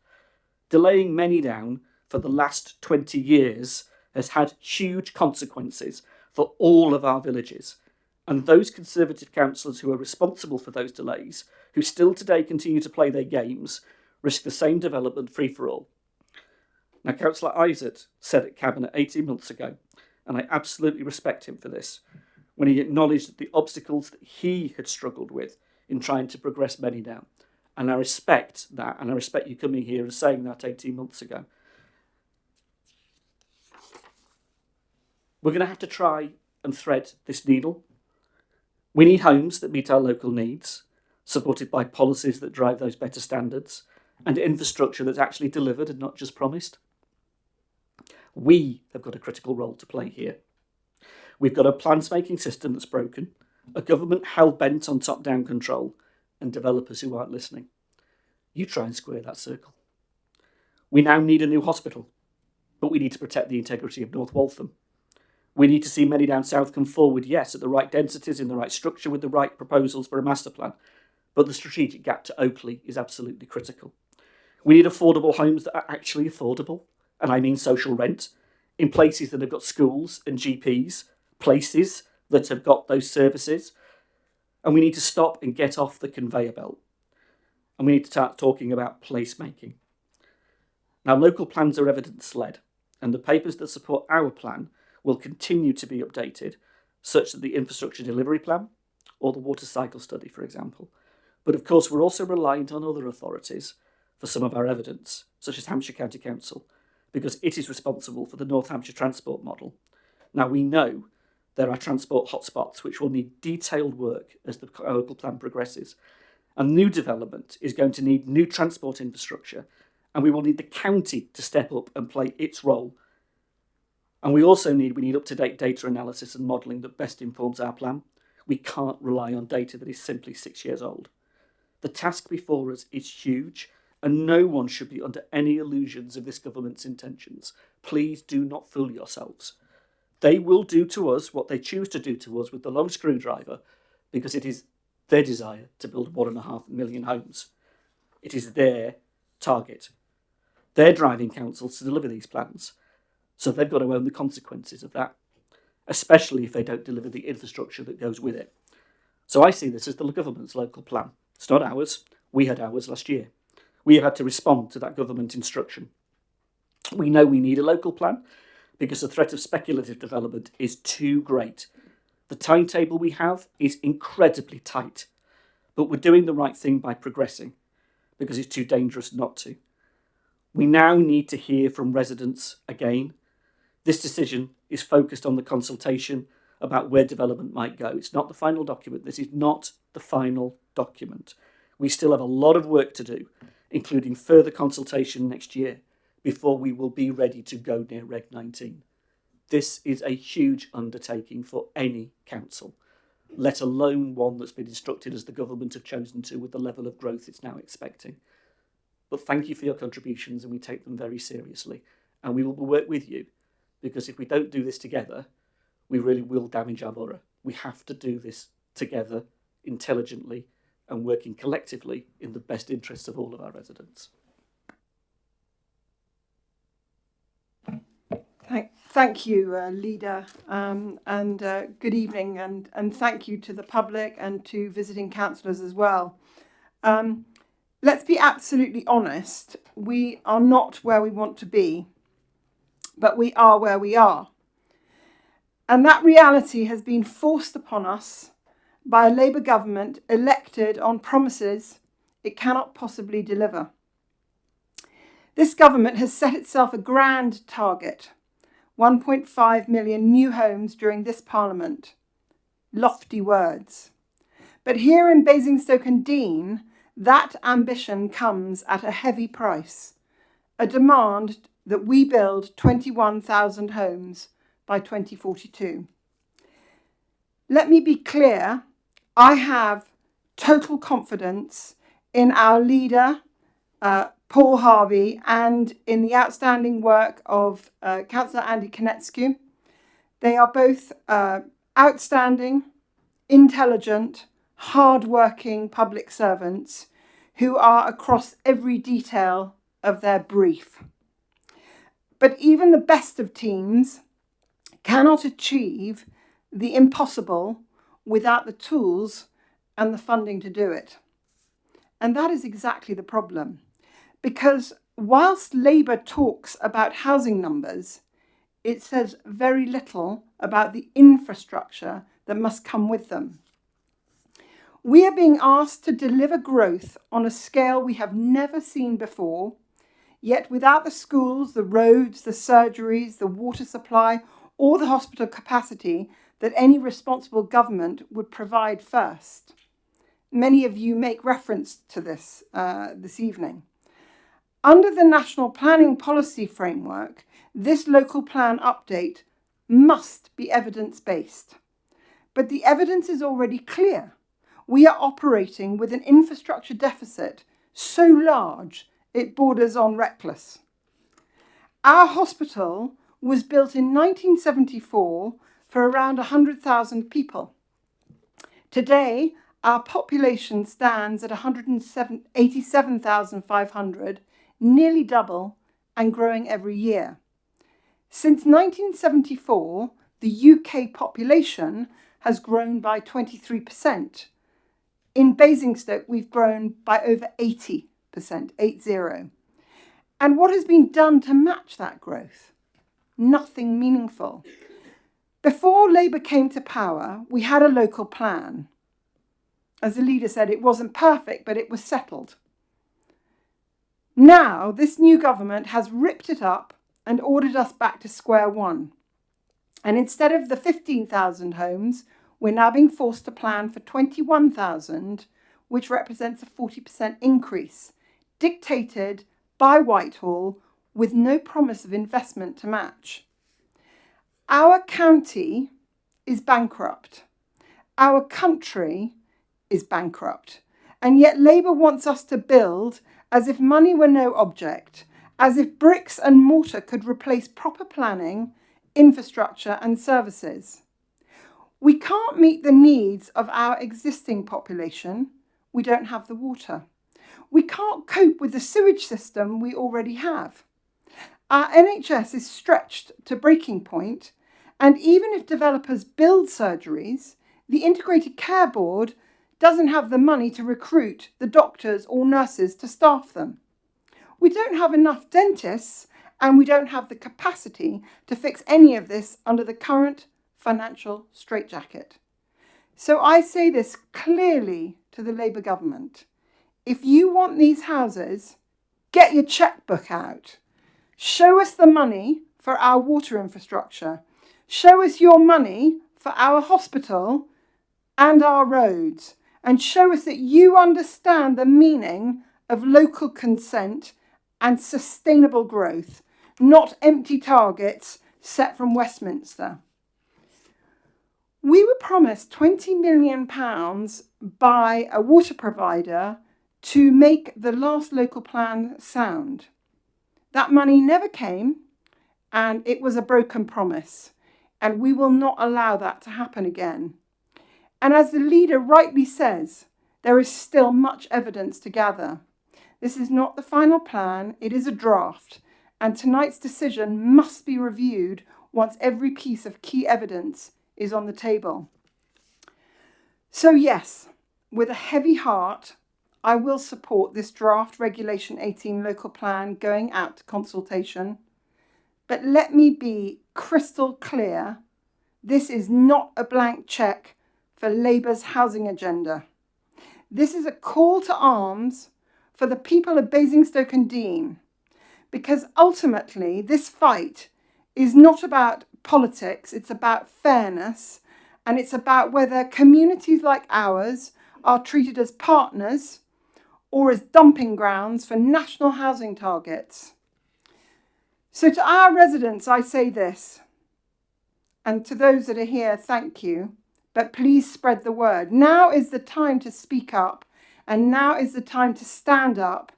Delaying many down for the last 20 years has had huge consequences for all of our villages. And those Conservative councillors who are responsible for those delays, who still today continue to play their games, risk the same development free-for-all. Now, Councillor Isaac said at Cabinet 18 months ago, and I absolutely respect him for this, when he acknowledged the obstacles that he had struggled with in trying to progress many down. And I respect that, and I respect you coming here and saying that 18 months ago. We're going to have to try and thread this needle. We need homes that meet our local needs. supported by policies that drive those better standards, and infrastructure that's actually delivered and not just promised. We have got a critical role to play here. We've got a plans-making system that's broken, a government hell-bent on top-down control, and developers who aren't listening. You try and square that circle. We now need a new hospital, but we need to protect the integrity of North Waltham. We need to see many down south come forward, yes, at the right densities, in the right structure, with the right proposals for a master plan, but the strategic gap to Oakley is absolutely critical. We need affordable homes that are actually affordable, and I mean social rent, in places that have got schools and GPs, places that have got those services, and we need to stop and get off the conveyor belt. And we need to start talking about placemaking. Now, local plans are evidence-led, and the papers that support our plan will continue to be updated, such that the infrastructure delivery plan or the water cycle study, for example. But of course, we're also reliant on other authorities for some of our evidence, such as Hampshire County Council, because it is responsible for the North Hampshire transport model. Now, we know there are transport hotspots which will need detailed work as the local plan progresses. And new development is going to need new transport infrastructure, and we will need the county to step up and play its role. And we need up-to-date data analysis and modelling that best informs our plan. We can't rely on data that is simply 6 years old. The task before us is huge, and no one should be under any illusions of this government's intentions. Please do not fool yourselves. They will do to us what they choose to do to us with the long screwdriver, because it is their desire to build 1.5 million homes. It is their target. They're driving councils to deliver these plans, so they've got to own the consequences of that, especially if they don't deliver the infrastructure that goes with it. So I see this as the government's local plan. It's not ours. We had ours last year. We have had to respond to that government instruction. We know we need a local plan because the threat of speculative development is too great. The timetable we have is incredibly tight, but we're doing the right thing by progressing because it's too dangerous not to. We now need to hear from residents again. This decision is focused on the consultation about where development might go. It's not the final document. This is not the final document. We still have a lot of work to do, including further consultation next year, before we will be ready to go near Reg 19. This is a huge undertaking for any council, let alone one that's been instructed as the government have chosen to with the level of growth it's now expecting. But thank you for your contributions, and we take them very seriously. And we will work with you, because if we don't do this together, we really will damage our borough. We have to do this together, intelligently, and working collectively in the best interests of all of our residents. Thank you, Leader, and good evening, and thank you to the public and to visiting councillors as well. Let's be absolutely honest, we are not where we want to be, but we are where we are. And that reality has been forced upon us by a Labour government elected on promises it cannot possibly deliver. This government has set itself a grand target, 1.5 million new homes during this Parliament. Lofty words. But here in Basingstoke and Deane, that ambition comes at a heavy price, a demand that we build 21,000 homes by 2042. Let me be clear, I have total confidence in our leader, Paul Harvey, and in the outstanding work of Councillor Andy Konetscu. They are both outstanding, intelligent, hard-working public servants who are across every detail of their brief. But even the best of teams cannot achieve the impossible without the tools and the funding to do it. And that is exactly the problem. Because whilst Labour talks about housing numbers, it says very little about the infrastructure that must come with them. We are being asked to deliver growth on a scale we have never seen before, yet without the schools, the roads, the surgeries, the water supply, or the hospital capacity that any responsible government would provide first. many of you make reference to this this evening. Under the National Planning Policy Framework, this local plan update must be evidence-based. But the evidence is already clear. We are operating with an infrastructure deficit so large it borders on reckless. Our hospital was built in 1974 for around 100,000 people. Today, our population stands at 187,500, nearly double and growing every year. Since 1974, the UK population has grown by 23%. In Basingstoke, we've grown by over 80%, 80. And what has been done to match that growth? Nothing meaningful. Before Labour came to power, we had a local plan. As the leader said, it wasn't perfect, but it was settled. Now, this new government has ripped it up and ordered us back to square one. And instead of the 15,000 homes, we're now being forced to plan for 21,000, which represents a 40% increase, dictated by Whitehall with no promise of investment to match. Our county is bankrupt. Our country is bankrupt. And yet Labour wants us to build as if money were no object, as if bricks and mortar could replace proper planning, infrastructure and services. We can't meet the needs of our existing population. We don't have the water. We can't cope with the sewage system we already have. Our NHS is stretched to breaking point, and even if developers build surgeries, the Integrated Care Board doesn't have the money to recruit the doctors or nurses to staff them. We don't have enough dentists, and we don't have the capacity to fix any of this under the current financial straitjacket. So I say this clearly to the Labour government. If you want these houses, get your chequebook out. Show us the money for our water infrastructure. Show us your money for our hospital and our roads. And show us that you understand the meaning of local consent and sustainable growth, not empty targets set from Westminster. We were promised £20 million by a water provider to make the last local plan sound. That money never came, and it was a broken promise, and we will not allow that to happen again. And as the leader rightly says, there is still much evidence to gather. This is not the final plan, it is a draft, and tonight's decision must be reviewed once every piece of key evidence is on the table. So yes, with a heavy heart, I will support this draft Regulation 18 local plan going out to consultation. But let me be crystal clear, this is not a blank cheque for Labour's housing agenda. This is a call to arms for the people of Basingstoke and Deane, because ultimately this fight is not about politics, it's about fairness, and it's about whether communities like ours are treated as partners or as dumping grounds for national housing targets. So to our residents, I say this, and to those that are here, thank you, but please spread the word. Now is the time to speak up, and now is the time to stand up,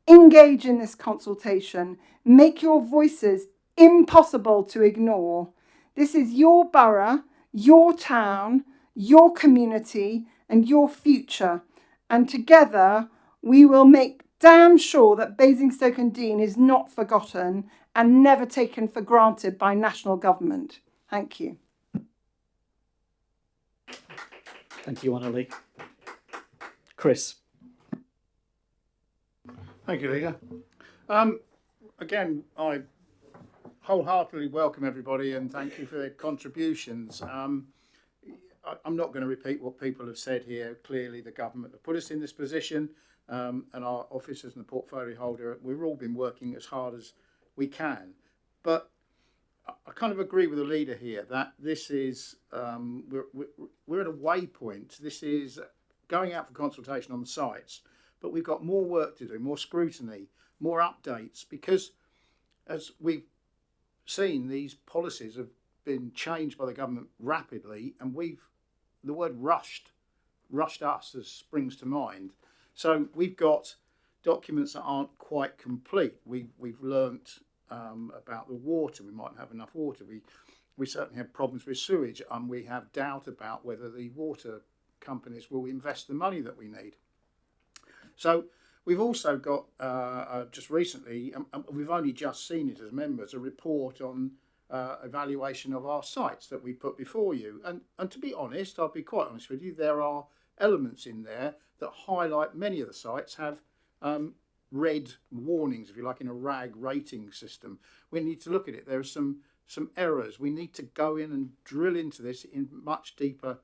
engage in this consultation, make your voices impossible to ignore. This is your borough, your town, your community, and your future, and together we will make damn sure that Basingstoke and Deane is not forgotten and never taken for granted by national government. Thank you. Thank you, Anna-Lee. Chris. Thank you, Leader. Again, I wholeheartedly welcome everybody and thank you for their contributions. I'm not going to repeat what people have said here. Clearly, the government have put us in this position, and our officers and the portfolio holder, we've all been working as hard as we can. But I kind of agree with the leader here that this is we're at a waypoint. This is going out for consultation on the sites, but we've got more work to do, more scrutiny, more updates, because as we've seen, these policies have been changed by the government rapidly, and the word rushed us as springs to mind. So we've got documents that aren't quite complete. We've learnt about the water. We mightn't have enough water. We certainly have problems with sewage, and we have doubt about whether the water companies will invest the money that we need. So we've also got just recently, we've only just seen it as members, a report on evaluation of our sites that we put before you. And to be honest, I'll be quite honest with you, there are elements in there that highlight many of the sites have red warnings, if you like, in a RAG rating system. We need to look at it. There are some errors. We need to go in and drill into this in much deeper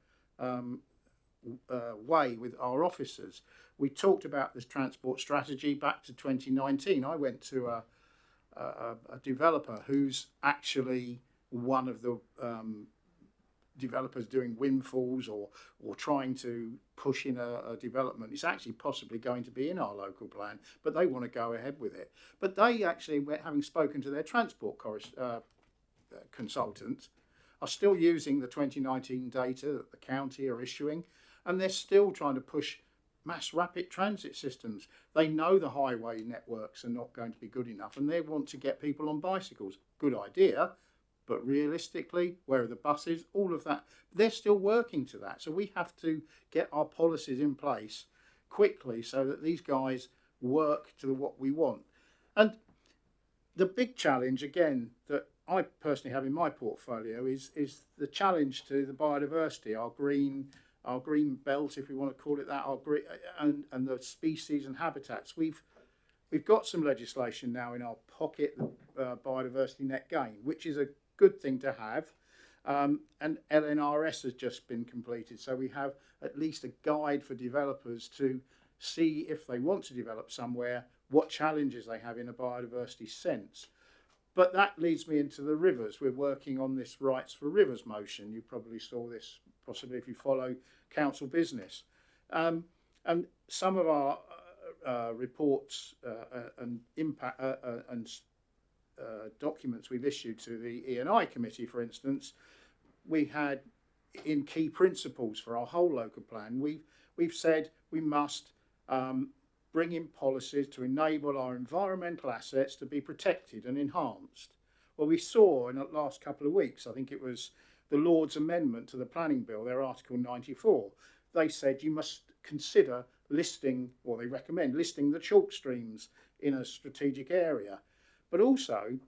way with our officers. We talked about this transport strategy back to 2019. I went to a developer who's actually one of the developers doing windfalls or trying to push in a development. It's actually possibly going to be in our local plan, but they want to go ahead with it. But they actually, having spoken to their transport consultant, are still using the 2019 data that the county are issuing, and they're still trying to push mass rapid transit systems. They know the highway networks are not going to be good enough, and they want to get people on bicycles. Good idea, but realistically, where are the buses? All of that. They're still working to that. So we have to get our policies in place quickly so that these guys work to what we want. And the big challenge, again, that I personally have in my portfolio is the challenge to the biodiversity, our green belt, if we want to call it that, our green, and the species and habitats. We've got some legislation now in our pocket, the biodiversity net gain, which is a good thing to have, and LNRS has just been completed, so we have at least a guide for developers to see, if they want to develop somewhere, what challenges they have in a biodiversity sense. But that leads me into the rivers. We're working on this Rights for Rivers motion. You probably saw this, possibly if you follow council business. And some of our reports and impact and documents we've issued to the E&I committee, for instance, we had in key principles for our whole local plan, we've said we must bring in policies to enable our environmental assets to be protected and enhanced. Well, we saw in the last couple of weeks, I think it was the Lord's amendment to the planning bill, their Article 94, they said you must consider listing, or they recommend listing the chalk streams in a strategic area. But also,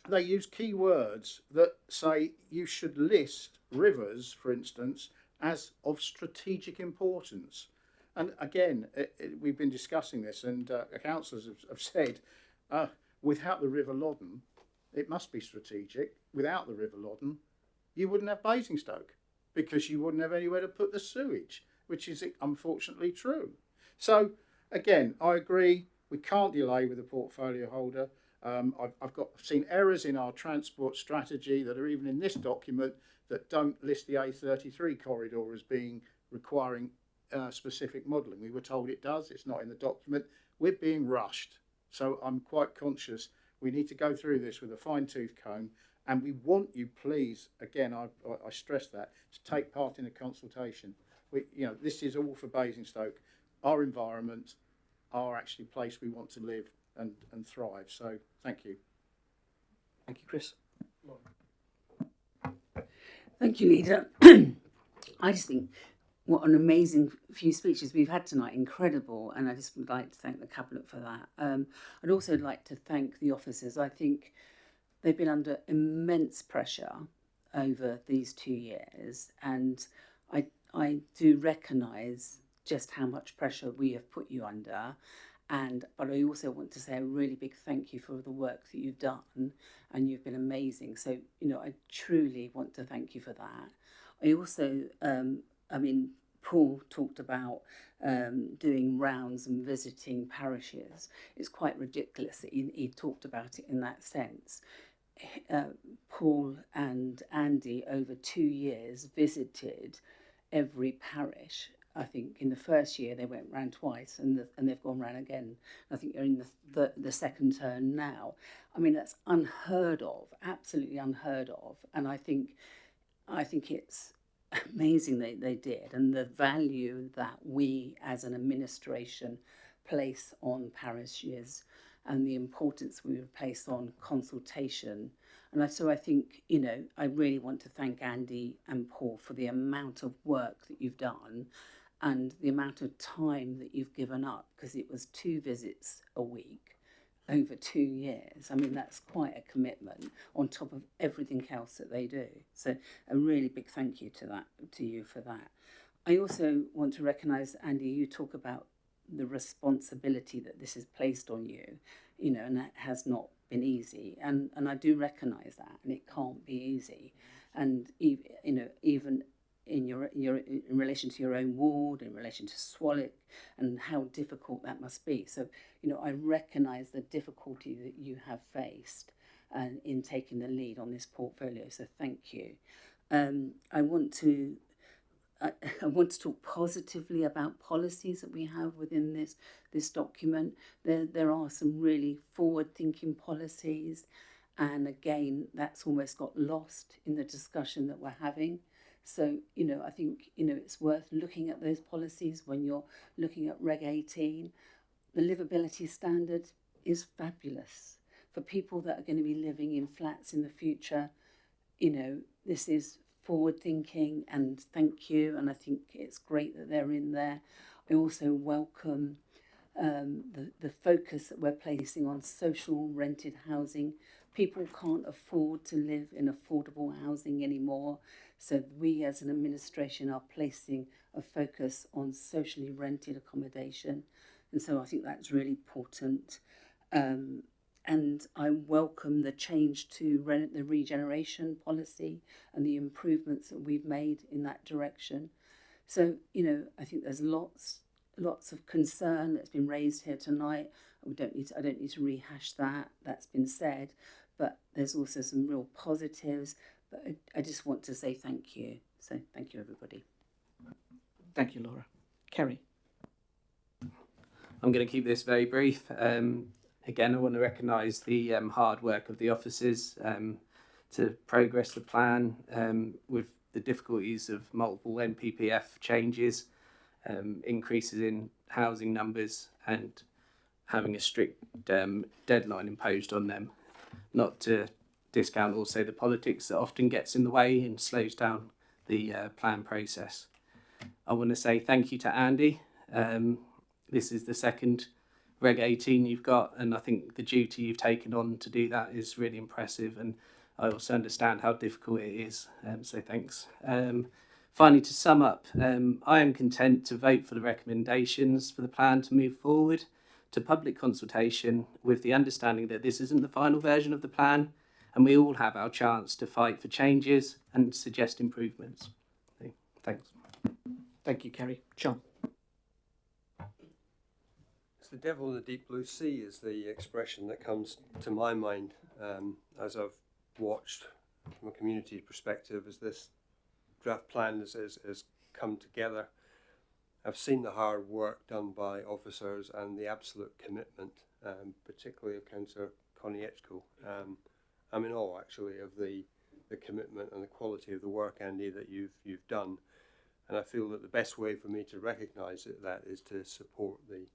they use key words that say you should list rivers, for instance, as of strategic importance. And again, we've been discussing this, and councillors have said, without the River Loddon, it must be strategic. Without the River Loddon, you wouldn't have Basingstoke, because you wouldn't have anywhere to put the sewage, which is unfortunately true. So again, I agree, we can't delay with the portfolio holder. I've seen errors in our transport strategy that are even in this document that don't list the A33 corridor as being requiring specific modelling. We were told it does, it's not in the document. We're being rushed. So I'm quite conscious we need to go through this with a fine-tooth comb, and we want you, please, again, I stress that, to take part in a consultation. This is all for Basingstoke, our environment, our actually place we want to live and thrive. So thank you. Thank you, Chris. Thank you, Leader. I just think what an amazing few speeches we've had tonight, incredible, and I just would like to thank the Cabinet for that. I'd also like to thank the officers. I think they've been under immense pressure over these 2 years, and I do recognise just how much pressure we have put you under. But I also want to say a really big thank you for the work that you've done, and you've been amazing. So, I truly want to thank you for that. I also, Paul talked about doing rounds and visiting parishes. It's quite ridiculous that he talked about it in that sense. Paul and Andy, over 2 years, visited every parish I think in the first year they went round twice, and they've gone round again. I think they're in the second turn now. I mean, that's unheard of, absolutely unheard of. And I think it's amazing they did, and the value that we as an administration place on parishes, and the importance we place on consultation. And so I think, I really want to thank Andy and Paul for the amount of work that you've done and the amount of time that you've given up, because it was 2 visits a week over 2 years. I mean, that's quite a commitment on top of everything else that they do. So a really big thank you to you for that. I also want to recognise, Andy, you talk about the responsibility that this is placed on you, and that has not been easy. And I do recognise that, and it can't be easy. And even in relation to your own ward, in relation to Swallock, and how difficult that must be. So, I recognise the difficulty that you have faced in taking the lead on this portfolio. So thank you. I want to talk positively about policies that we have within this document. There are some really forward-thinking policies, and again, that's almost got lost in the discussion that we're having. So, I think, it's worth looking at those policies when you're looking at Reg 18. The livability standard is fabulous. For people that are going to be living in flats in the future, this is forward thinking, and thank you. And I think it's great that they're in there. I also welcome the focus that we're placing on social rented housing. People can't afford to live in affordable housing anymore. So we as an administration are placing a focus on socially rented accommodation. And so I think that's really important. And I welcome the change to the regeneration policy and the improvements that we've made in that direction. So, I think there's lots of concern that's been raised here tonight. I don't need to rehash that. That's been said. But there's also some real positives. But I just want to say thank you. So thank you, everybody. Thank you, Laura. Kerry. I'm going to keep this very brief. Again, I want to recognise the hard work of the officers to progress the plan with the difficulties of multiple NPPF changes, increases in housing numbers, and having a strict deadline imposed on them. Not to discount also the politics that often gets in the way and slows down the plan process. I want to say thank you to Andy. This is the second Reg 18 you've got, and I think the duty you've taken on to do that is really impressive, and I also understand how difficult it is, so thanks. Finally, to sum up, I am content to vote for the recommendations for the plan to move forward to public consultation with the understanding that this isn't the final version of the plan, and we all have our chance to fight for changes and suggest improvements. So, thanks. Thank you, Kerry. John. It's the devil in the deep blue sea is the expression that comes to my mind as I've watched from a community perspective as this draft plan has come together. I've seen the hard work done by officers and the absolute commitment, particularly of Councillor Konieczko. I'm in awe actually of the commitment and the quality of the work, Andy, that you've done. And I feel that the best way for me to recognise that is to support the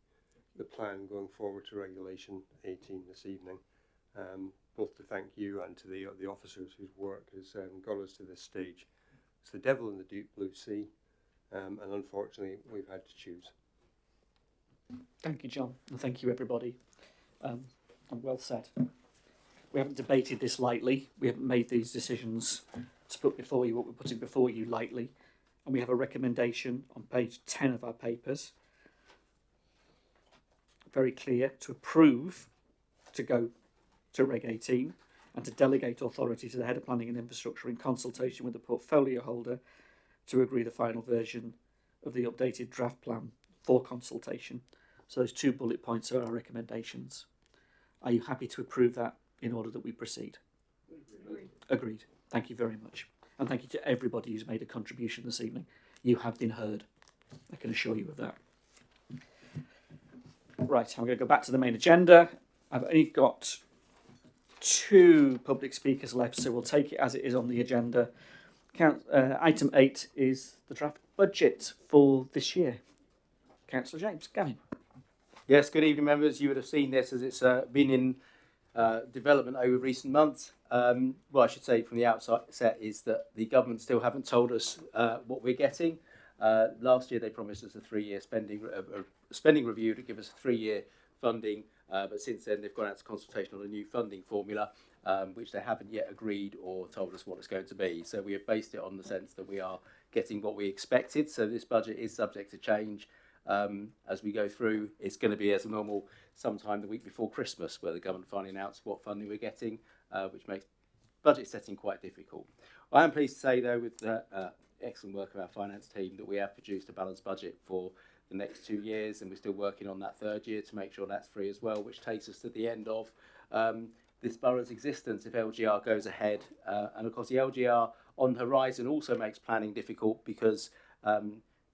plan going forward to Regulation 18 this evening. Both to thank you and to the officers whose work has got us to this stage. It's the devil in the deep blue sea, and unfortunately we've had to choose. Thank you, John, and thank you, everybody. And well said. We haven't debated this lightly. We haven't made these decisions to put before you what we're putting before you lightly. And we have a recommendation on page 10 of our papers. Very clear, to approve to go to Reg 18 and to delegate authority to the Head of Planning and Infrastructure in consultation with the portfolio holder to agree the final version of the updated draft plan for consultation. So those 2 bullet points are our recommendations. Are you happy to approve that in order that we proceed? Agreed. Thank you very much. And thank you to everybody who's made a contribution this evening. You have been heard. I can assure you of that. Right, I'm going to go back to the main agenda. I've only got 2 public speakers left, so we'll take it as it is on the agenda. Item 8 is the draft budget for this year. Councillor James, Gavin. Yes, good evening, members. You would have seen this as it's been in development over recent months. What I should say from the outset is that the government still haven't told us what we're getting. Last year they promised us a 3-year spending review to give us a 3-year funding, but since then they've gone out to consultation on a new funding formula, which they haven't yet agreed or told us what it's going to be. So we have based it on the sense that we are getting what we expected. So this budget is subject to change as we go through. It's going to be as normal sometime the week before Christmas, where the government finally announced what funding we're getting, which makes budget setting quite difficult. I am pleased to say, though, with the excellent work of our finance team, that we have produced a balanced budget for the next 2 years, and we're still working on that 3rd year to make sure that's free as well, which takes us to the end of this borough's existence if LGR goes ahead. And of course the LGR on the horizon also makes planning difficult, because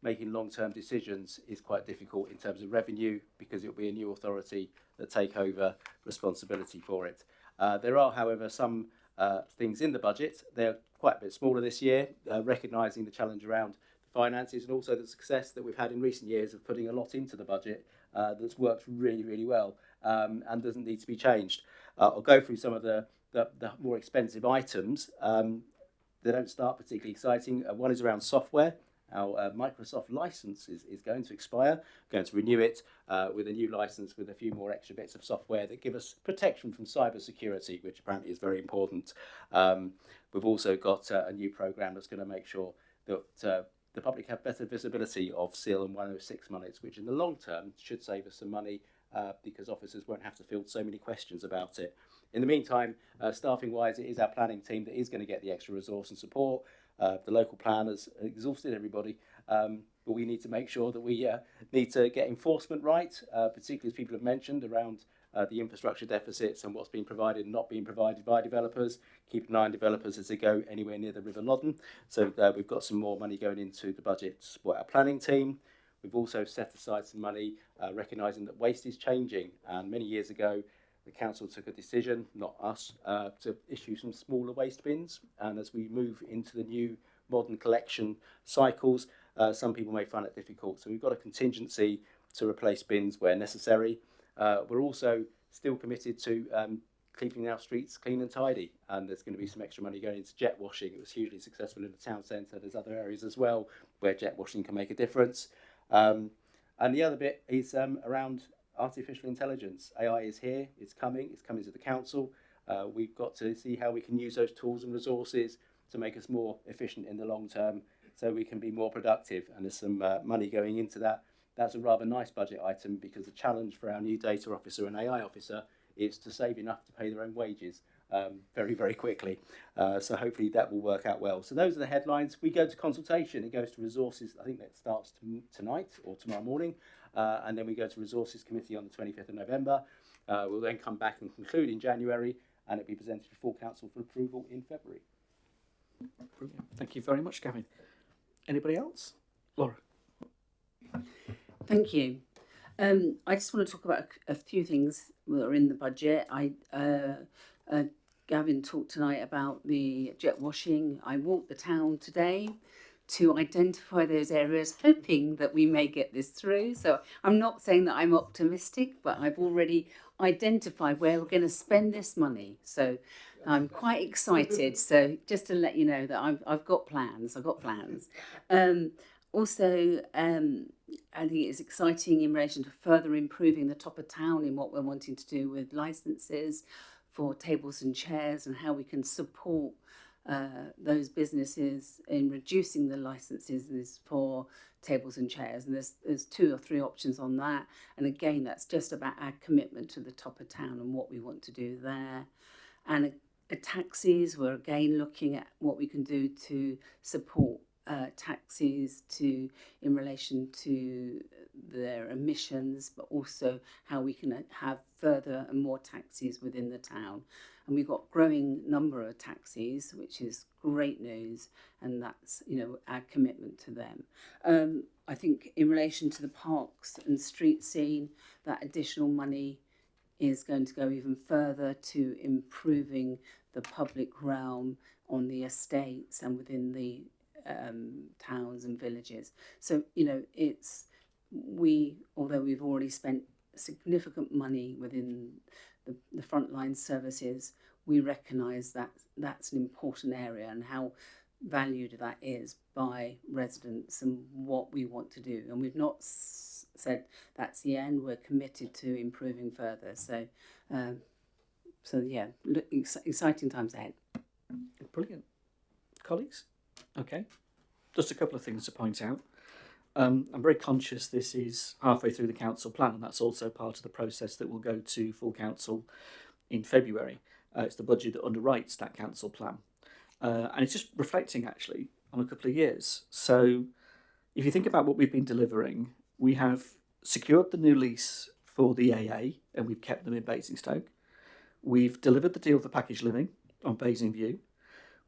making long-term decisions is quite difficult in terms of revenue, because it'll be a new authority that take over responsibility for it. There are, however, some things in the budget. They're quite a bit smaller this year, recognising the challenge around the finances and also the success that we've had in recent years of putting a lot into the budget that's worked really, really well and doesn't need to be changed. I'll go through some of the more expensive items. They don't start particularly exciting. One is around software. Our Microsoft license is going to expire. We're going to renew it with a new license with a few more extra bits of software that give us protection from cyber security, which apparently is very important. We've also got a new programme that's going to make sure that the public have better visibility of SIL and 106 monies, which in the long term should save us some money because officers won't have to field so many questions about it. In the meantime, staffing-wise, it is our planning team that is going to get the extra resource and support. The local planners exhausted everybody, but we need to make sure that we need to get enforcement right, particularly as people have mentioned around the infrastructure deficits and what's being provided and not being provided by developers. Keep an eye on developers as they go anywhere near the River Loddon. So we've got some more money going into the budget to support our planning team. We've also set aside some money recognising that waste is changing, and many years ago the council took a decision, not us, to issue some smaller waste bins. And as we move into the new modern collection cycles, some people may find it difficult. So we've got a contingency to replace bins where necessary. We're also still committed to keeping our streets clean and tidy. And there's going to be some extra money going into jet washing. It was hugely successful in the town centre. There's other areas as well where jet washing can make a difference. And the other bit is around artificial intelligence. AI is here, it's coming to the council. We've got to see how we can use those tools and resources to make us more efficient in the long term so we can be more productive, and there's some money going into that. That's a rather nice budget item, because the challenge for our new data officer and AI officer is to save enough to pay their own wages very, very quickly. So hopefully that will work out well. So those are the headlines. We go to consultation, it goes to resources. I think that starts tonight or tomorrow morning. And then we go to Resources Committee on the 25th of November. We'll then come back and conclude in January, and it'll be presented before Council for approval in February. Brilliant. Thank you very much, Gavin. Anybody else? Laura. Thank you. I just want to talk about a few things that are in the budget. Gavin talked tonight about the jet washing. I walked the town today to identify those areas, hoping that we may get this through. So I'm not saying that I'm optimistic, but I've already identified where we're going to spend this money. So I'm quite excited. So just to let you know that I've got plans. Also, I think it's exciting in relation to further improving the top of town in what we're wanting to do with licences for tables and chairs, and how we can support those businesses in reducing the licenses for tables and chairs. And there's 2 or 3 options on that. And again, that's just about our commitment to the top of town and what we want to do there. And taxis, we're again looking at what we can do to support taxis in relation to their emissions, but also how we can have further and more taxis within the town. and we've got growing number of taxis, which is great news, and that's, you know, our commitment to them. I think in relation to the parks and street scene, that additional money is going to go even further to improving the public realm on the estates and within the towns and villages. So, you know, although we've already spent significant money within the frontline services, we recognise that that's an important area and how valued that is by residents and what we want to do. And we've not said that's the end. We're committed to improving further. So yeah, exciting times ahead. Brilliant. Colleagues? Okay. Just a couple of things to point out. I'm very conscious this is halfway through the council plan, and that's also part of the process that will go to full council in February. It's the budget that underwrites that council plan. And it's just reflecting actually on a couple of years. So if you think about what we've been delivering, we have secured the new lease for the AA and we've kept them in Basingstoke. We've delivered the deal for package living on Basingview.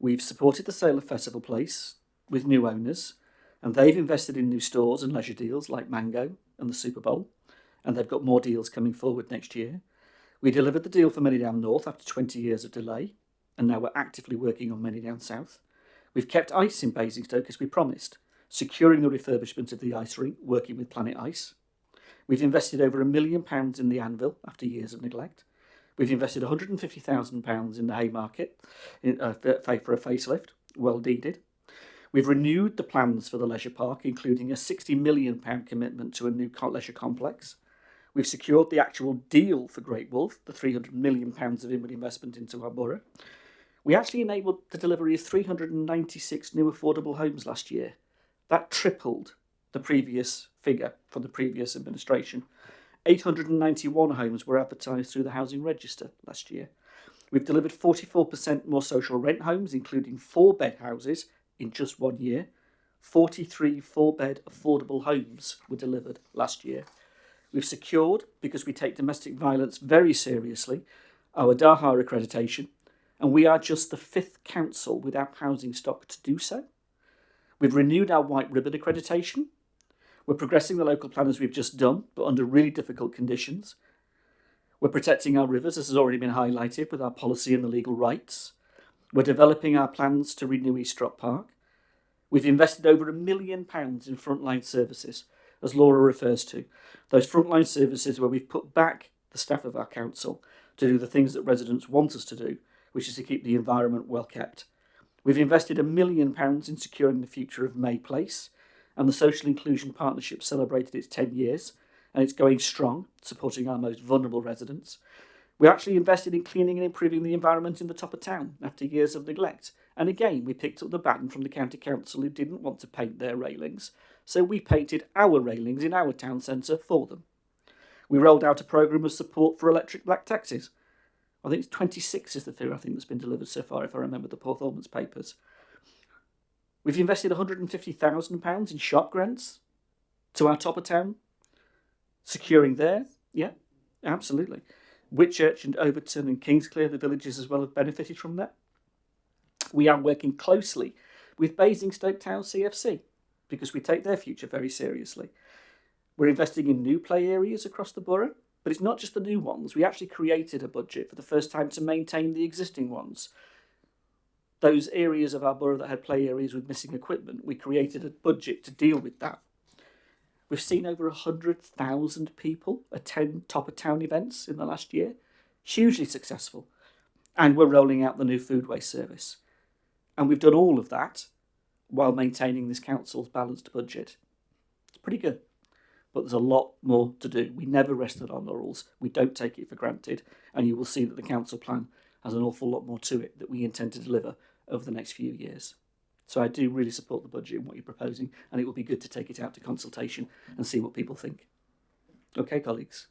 We've supported the sale of Festival Place with new owners, and they've invested in new stores and leisure deals like Mango and the Super Bowl, and they've got more deals coming forward next year. We delivered the deal for Manydown North after 20 years of delay, and now we're actively working on Manydown South. We've kept ice in Basingstoke as we promised, securing the refurbishment of the ice rink, working with Planet Ice. We've invested over £1 million in the Anvil after years of neglect. We've invested £150,000 in the Haymarket for a facelift, well needed. We've renewed the plans for the leisure park, including a £60 million commitment to a new leisure complex. We've secured the actual deal for Great Wolf, the £300 million of inward investment into our borough. We actually enabled the delivery of 396 new affordable homes last year. That tripled the previous figure from the previous administration. 891 homes were advertised through the Housing Register last year. We've delivered 44% more social rent homes, including 4-bed houses in just 1 year. 43 4-bed affordable homes were delivered last year. We've secured, because we take domestic violence very seriously, our DAHA accreditation, and we are just the 5th council without housing stock to do so. We've renewed our White Ribbon accreditation. We're progressing the local plan as we've just done, but under really difficult conditions. We're protecting our rivers, as has already been highlighted, with our policy and the legal rights. We're developing our plans to renew Eastrop Park. We've invested over £1 million in frontline services, as Laura refers to. Those frontline services where we've put back the staff of our council to do the things that residents want us to do, which is to keep the environment well kept. We've invested £1 million in securing the future of May Place, and the Social Inclusion Partnership celebrated its 10 years, and it's going strong, supporting our most vulnerable residents. We actually invested in cleaning and improving the environment in the top of town after years of neglect. And again, we picked up the baton from the county council who didn't want to paint their railings, so we painted our railings in our town centre for them. We rolled out a programme of support for electric black taxis. I think it's 26 is the figure I think that's been delivered so far, if I remember the performance papers. We've invested £150,000 in shop grants to our top of town, securing there. Yeah, absolutely. Whitchurch and Overton and Kingsclear, the villages as well, have benefited from that. We are working closely with Basingstoke Town CFC because we take their future very seriously. We're investing in new play areas across the borough, but it's not just the new ones. We actually created a budget for the first time to maintain the existing ones. Those areas of our borough that had play areas with missing equipment, we created a budget to deal with that. We've seen over 100,000 people attend top of town events in the last year. Hugely successful. And we're rolling out the new food waste service. And we've done all of that while maintaining this council's balanced budget. It's pretty good. But there's a lot more to do. We never rested on laurels. We don't take it for granted. And you will see that the council plan has an awful lot more to it that we intend to deliver over the next few years. So I do really support the budget and what you're proposing, and it will be good to take it out to consultation and see what people think. Okay, colleagues?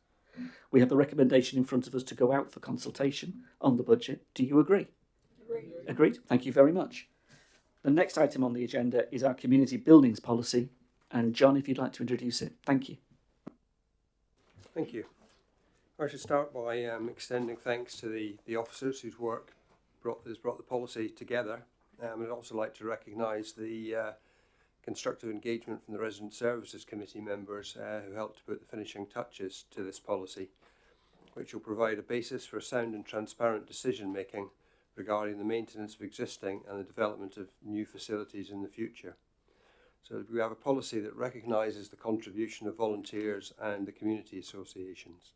We have the recommendation in front of us to go out for consultation on the budget. Do you agree? Agreed. Thank you very much. The next item on the agenda is our community buildings policy, and John, if you'd like to introduce it. Thank you. Thank you. I should start by extending thanks to the officers whose work has brought the policy together. I'd also like to recognise the constructive engagement from the Resident Services Committee members who helped to put the finishing touches to this policy, which will provide a basis for sound and transparent decision making regarding the maintenance of existing and the development of new facilities in the future. So we have a policy that recognises the contribution of volunteers and the community associations.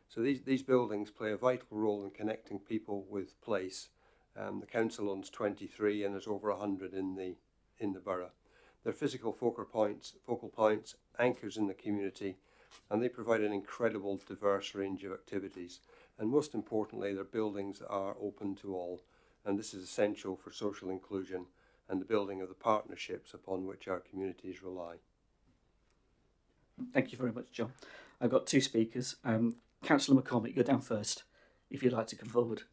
So these buildings play a vital role in connecting people with place. The council owns 23 and there's over 100 in the borough. They're physical focal points, anchors in the community, and they provide an incredible diverse range of activities. And most importantly, they're buildings that are open to all, and this is essential for social inclusion and the building of the partnerships upon which our communities rely. Thank you very much, John. I've got two speakers. Councillor McCormick, you're down first, if you'd like to come forward.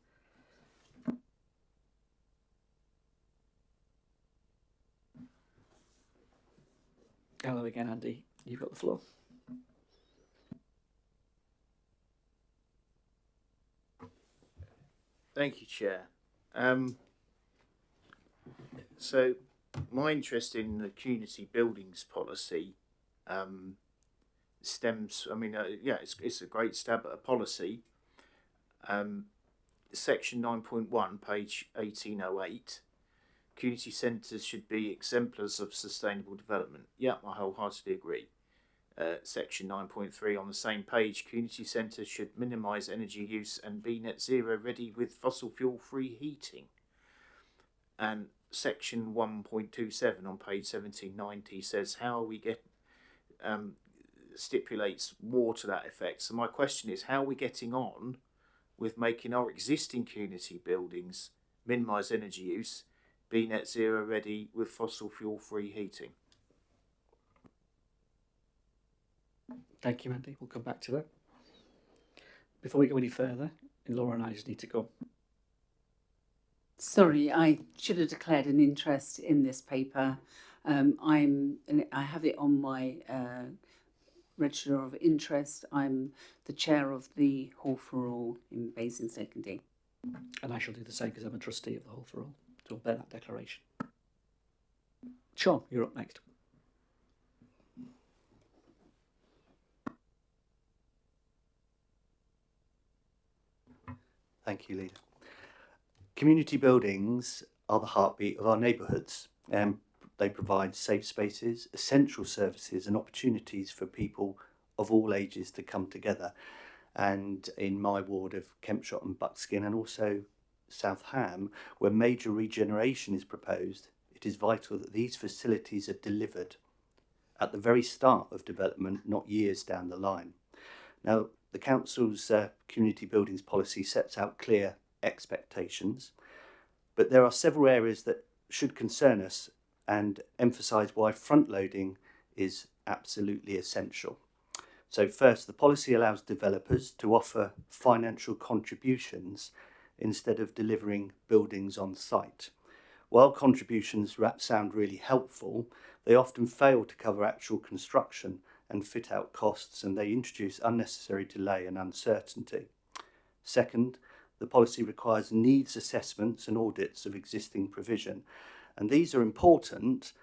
Hello again, Andy. You've got the floor. Thank you, Chair. So my interest in the community buildings policy stems, it's a great stab at a policy. Section 9.1, page 1808, community centres should be exemplars of sustainable development. Yeah, I wholeheartedly agree. Section 9.3 on the same page, community centres should minimise energy use and be net zero ready with fossil fuel free heating. And section 1.27 on page 1790 says how we get stipulates more to that effect. So my question is, how are we getting on with making our existing community buildings minimise energy use, be net zero ready with fossil fuel free heating? Thank you, Andy. We'll come back to that. Before we go any further, Laura and I just need to go. Sorry, I should have declared an interest in this paper. I have it on my register of interest. I'm the chair of the Hall for All in Basingstoke. And I shall do the same because I'm a trustee of the Hall for All. So I'll bear that declaration. Sean, you're up next. Thank you, Leader. Community buildings are the heartbeat of our neighbourhoods. They provide safe spaces, essential services and opportunities for people of all ages to come together. And in my ward of Kempshott and Buckskin, and also South Ham, where major regeneration is proposed, it is vital that these facilities are delivered at the very start of development, not years down the line. Now, the Council's community buildings policy sets out clear expectations, but there are several areas that should concern us and emphasise why front-loading is absolutely essential. So first, the policy allows developers to offer financial contributions instead of delivering buildings on site. While contributions sound really helpful, they often fail to cover actual construction and fit out costs, and they introduce unnecessary delay and uncertainty. Second, the policy requires needs assessments and audits of existing provision, and these are important,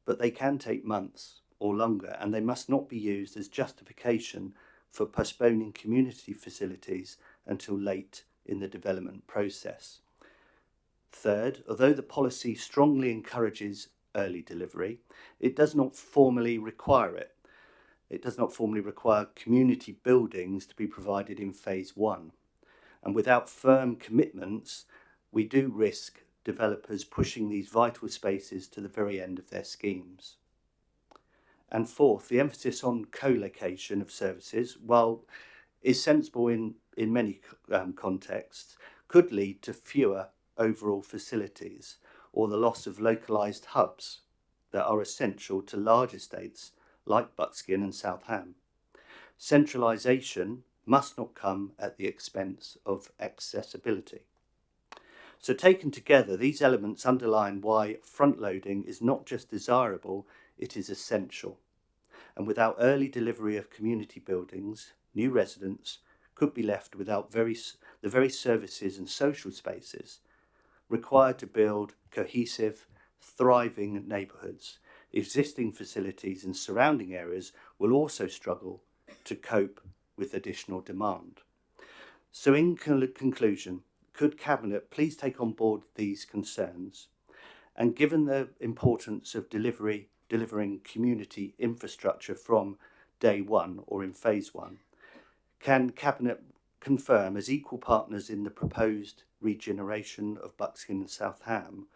but they can take months or longer, and they must not be used as justification for postponing community facilities until late in the development process. Third, although the policy strongly encourages early delivery, it does not formally require it. It does not formally require community buildings to be provided in phase 1. And without firm commitments, we do risk developers pushing these vital spaces to the very end of their schemes. And fourth, the emphasis on co-location of services, while is sensible in many contexts, could lead to fewer overall facilities or the loss of localised hubs that are essential to large estates like Buckskin and South Ham. Centralisation must not come at the expense of accessibility. So taken together, these elements underline why front-loading is not just desirable, it is essential. And without early delivery of community buildings, new residents, could be left without the very services and social spaces required to build cohesive, thriving neighbourhoods. Existing facilities and surrounding areas will also struggle to cope with additional demand. So in conclusion, could Cabinet please take on board these concerns, and given the importance of delivering community infrastructure from day one or in phase one, can Cabinet confirm as equal partners in the proposed regeneration of Buckskin and South Ham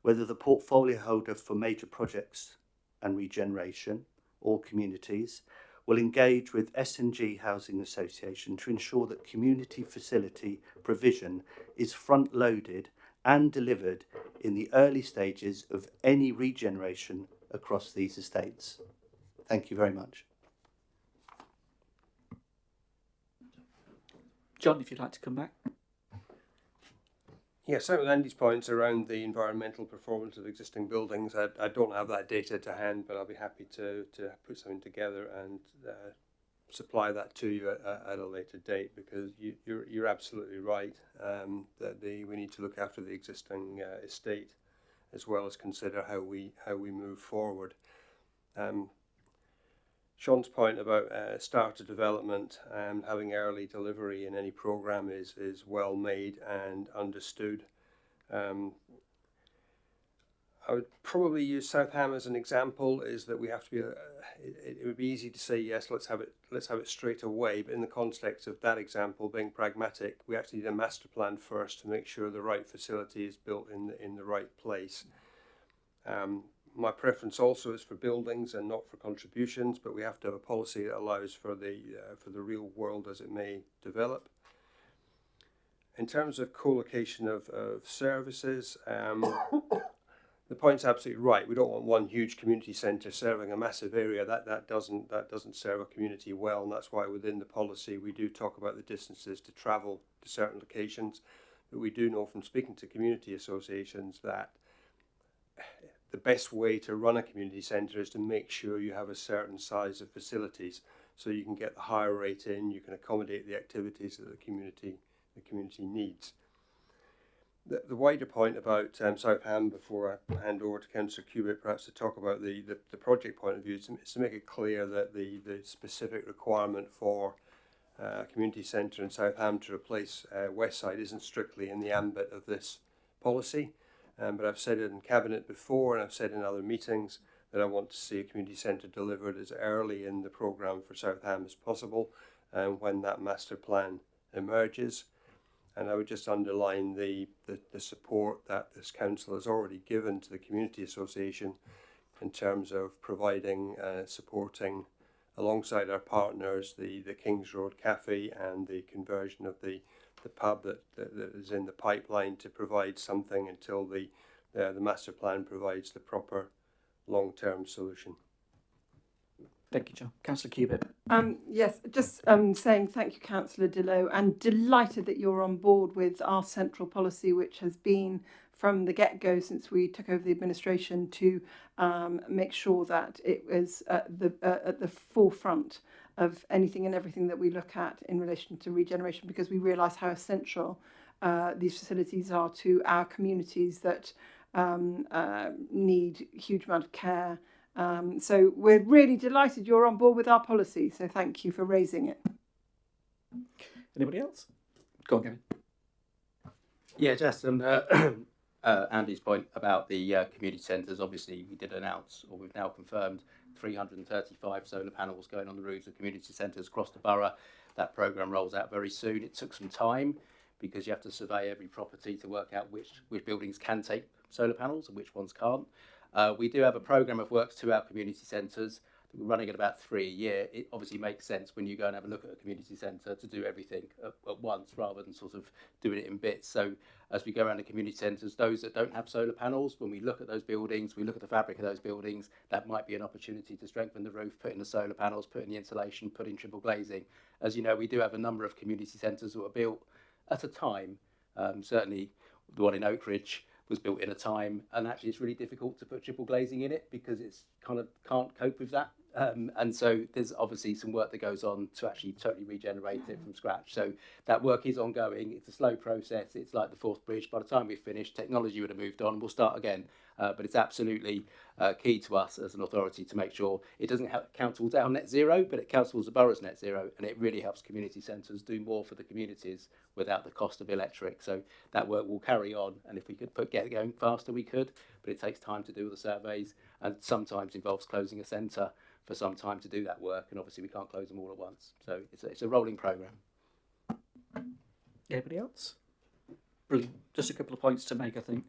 whether the portfolio holder for major projects and regeneration, or communities, will engage with S&G Housing Association to ensure that community facility provision is front-loaded and delivered in the early stages of any regeneration across these estates? Thank you very much. John, if you'd like to come back. Yeah, so with Andy's points around the environmental performance of existing buildings, I don't have that data to hand, but I'll be happy to put something together and supply that to you at a later date, because you're absolutely right that we need to look after the existing estate as well as consider how we move forward. Sean's point about starter development and having early delivery in any programme is well made and understood. I would probably use South Ham as an example. Is that we have to be. It would be easy to say yes, let's have it straight away. But in the context of that example, being pragmatic, we actually need a master plan first to make sure the right facility is built in the right place. My preference also is for buildings and not for contributions, but we have to have a policy that allows for the real world as it may develop. In terms of co-location of services, the point's absolutely right. We don't want one huge community centre serving a massive area. That doesn't serve a community well, and that's why within the policy we do talk about the distances to travel to certain locations. But we do know from speaking to community associations that the best way to run a community centre is to make sure you have a certain size of facilities, so you can get the higher rate in, you can accommodate the activities that the community needs. The wider point about South Ham, before I hand over to Councillor Cubitt, perhaps to talk about the project point of view, is to make it clear that the specific requirement for a community centre in South Ham to replace Westside isn't strictly in the ambit of this policy. But I've said it in Cabinet before, and I've said in other meetings, that I want to see a community centre delivered as early in the programme for South Ham as possible when that master plan emerges. And I would just underline the support that this council has already given to the community association in terms of providing, supporting alongside our partners the Kings Road Cafe and the conversion of the pub that is in the pipeline to provide something until the master plan provides the proper long-term solution. Thank you, John. Councillor Cubitt. Yes, just saying thank you, Councillor Dillow, and delighted that you're on board with our central policy, which has been from the get-go since we took over the administration to make sure that it was at the forefront of anything and everything that we look at in relation to regeneration, because we realise how essential these facilities are to our communities that need a huge amount of care. So we're really delighted you're on board with our policy, so thank you for raising it. Anybody else? Go on, Gavin. Yeah, just Andy's point about the community centres. Obviously, we did announce, or we've now confirmed, 335 solar panels going on the roofs of community centres across the borough. That programme rolls out very soon. It took some time because you have to survey every property to work out which buildings can take solar panels and which ones can't. We do have a programme of works to our community centres. We're running at about 3 a year. It obviously makes sense when you go and have a look at a community centre to do everything at once rather than sort of doing it in bits. So as we go around the community centres, those that don't have solar panels, when we look at those buildings, we look at the fabric of those buildings, that might be an opportunity to strengthen the roof, put in the solar panels, put in the insulation, put in triple glazing. As you know, we do have a number of community centres that were built at a time. Certainly the one in Oakridge was built in a time, and actually it's really difficult to put triple glazing in it because it's kind of can't cope with that And so there's obviously some work that goes on to actually totally regenerate it from scratch. So that work is ongoing. It's a slow process. It's like the Forth Bridge. By the time we've finished, technology would have moved on. We'll start again. But it's absolutely key to us as an authority to make sure it doesn't help council down net zero, but it councils the borough's net zero, and it really helps community centres do more for the communities without the cost of electric. So that work will carry on, and if we could get it going faster, we could, but it takes time to do the surveys, and sometimes involves closing a centre for some time to do that work, and obviously we can't close them all at once. So it's a rolling programme. Anybody else? Brilliant. Just a couple of points to make, I think.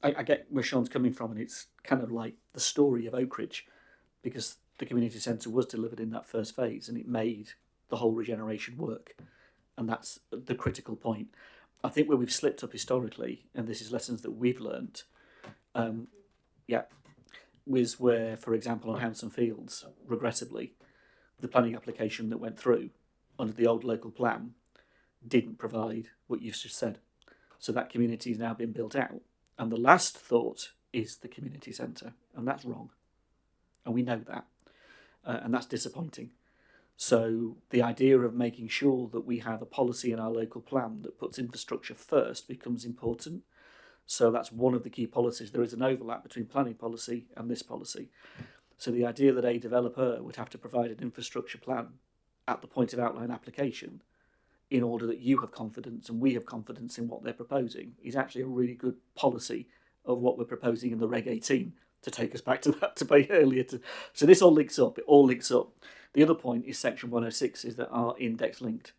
I get where Sean's coming from, and it's kind of like the story of Oak Ridge, because the community centre was delivered in that first phase, and it made the whole regeneration work, and that's the critical point. I think where we've slipped up historically, and this is lessons that we've learnt, was where, for example, on Hounston Fields, regrettably, the planning application that went through under the old local plan didn't provide what you've just said. So that community has now been built out. And the last thought is the community centre, and that's wrong. And we know that. And that's disappointing. So the idea of making sure that we have a policy in our local plan that puts infrastructure first becomes important. So that's one of the key policies. There is an overlap between planning policy and this policy. So the idea that a developer would have to provide an infrastructure plan at the point of outline application in order that you have confidence and we have confidence in what they're proposing is actually a really good policy of what we're proposing in the Reg 18 to take us back to that debate earlier. So this all links up. It all links up. The other point is Section 106 is that are index linked.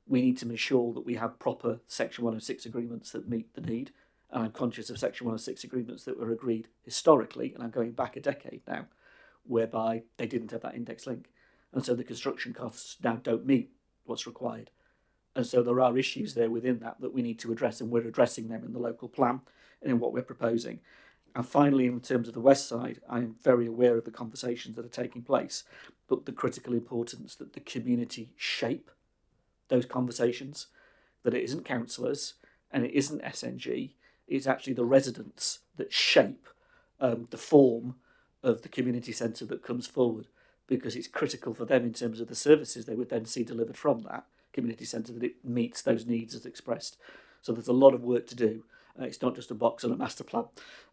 We need to make sure that we have proper Section 106 agreements that meet the need. And I'm conscious of Section 106 agreements that were agreed historically, and I'm going back a decade now, whereby they didn't have that index link. And so the construction costs now don't meet what's required. And so there are issues there within that we need to address, and we're addressing them in the local plan and in what we're proposing. And finally, in terms of the west side, I am very aware of the conversations that are taking place, but the critical importance that the community shape those conversations, that it isn't councillors and it isn't SNG, it's actually the residents that shape the form of the community centre that comes forward, because it's critical for them in terms of the services they would then see delivered from that community centre, that it meets those needs as expressed. So there's a lot of work to do. It's not just a box on a master plan.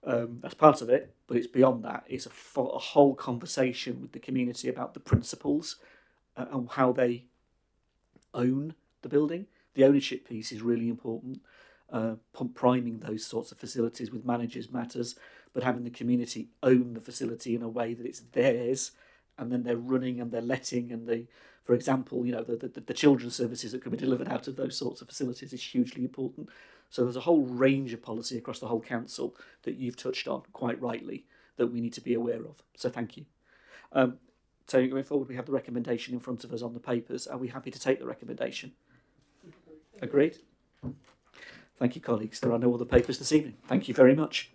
That's part of it, but it's beyond that. It's a whole conversation with the community about the principles and how they own the building. The ownership piece is really important. Priming those sorts of facilities with managers matters, but having the community own the facility in a way that it's theirs, and then they're running and they're letting, and for example, the children's services that can be delivered out of those sorts of facilities is hugely important. So there's a whole range of policy across the whole council that you've touched on quite rightly that we need to be aware of. So thank you. So going forward, we have the recommendation in front of us on the papers. Are we happy to take the recommendation? Agreed? Thank you, colleagues. There are no other papers this evening. Thank you very much.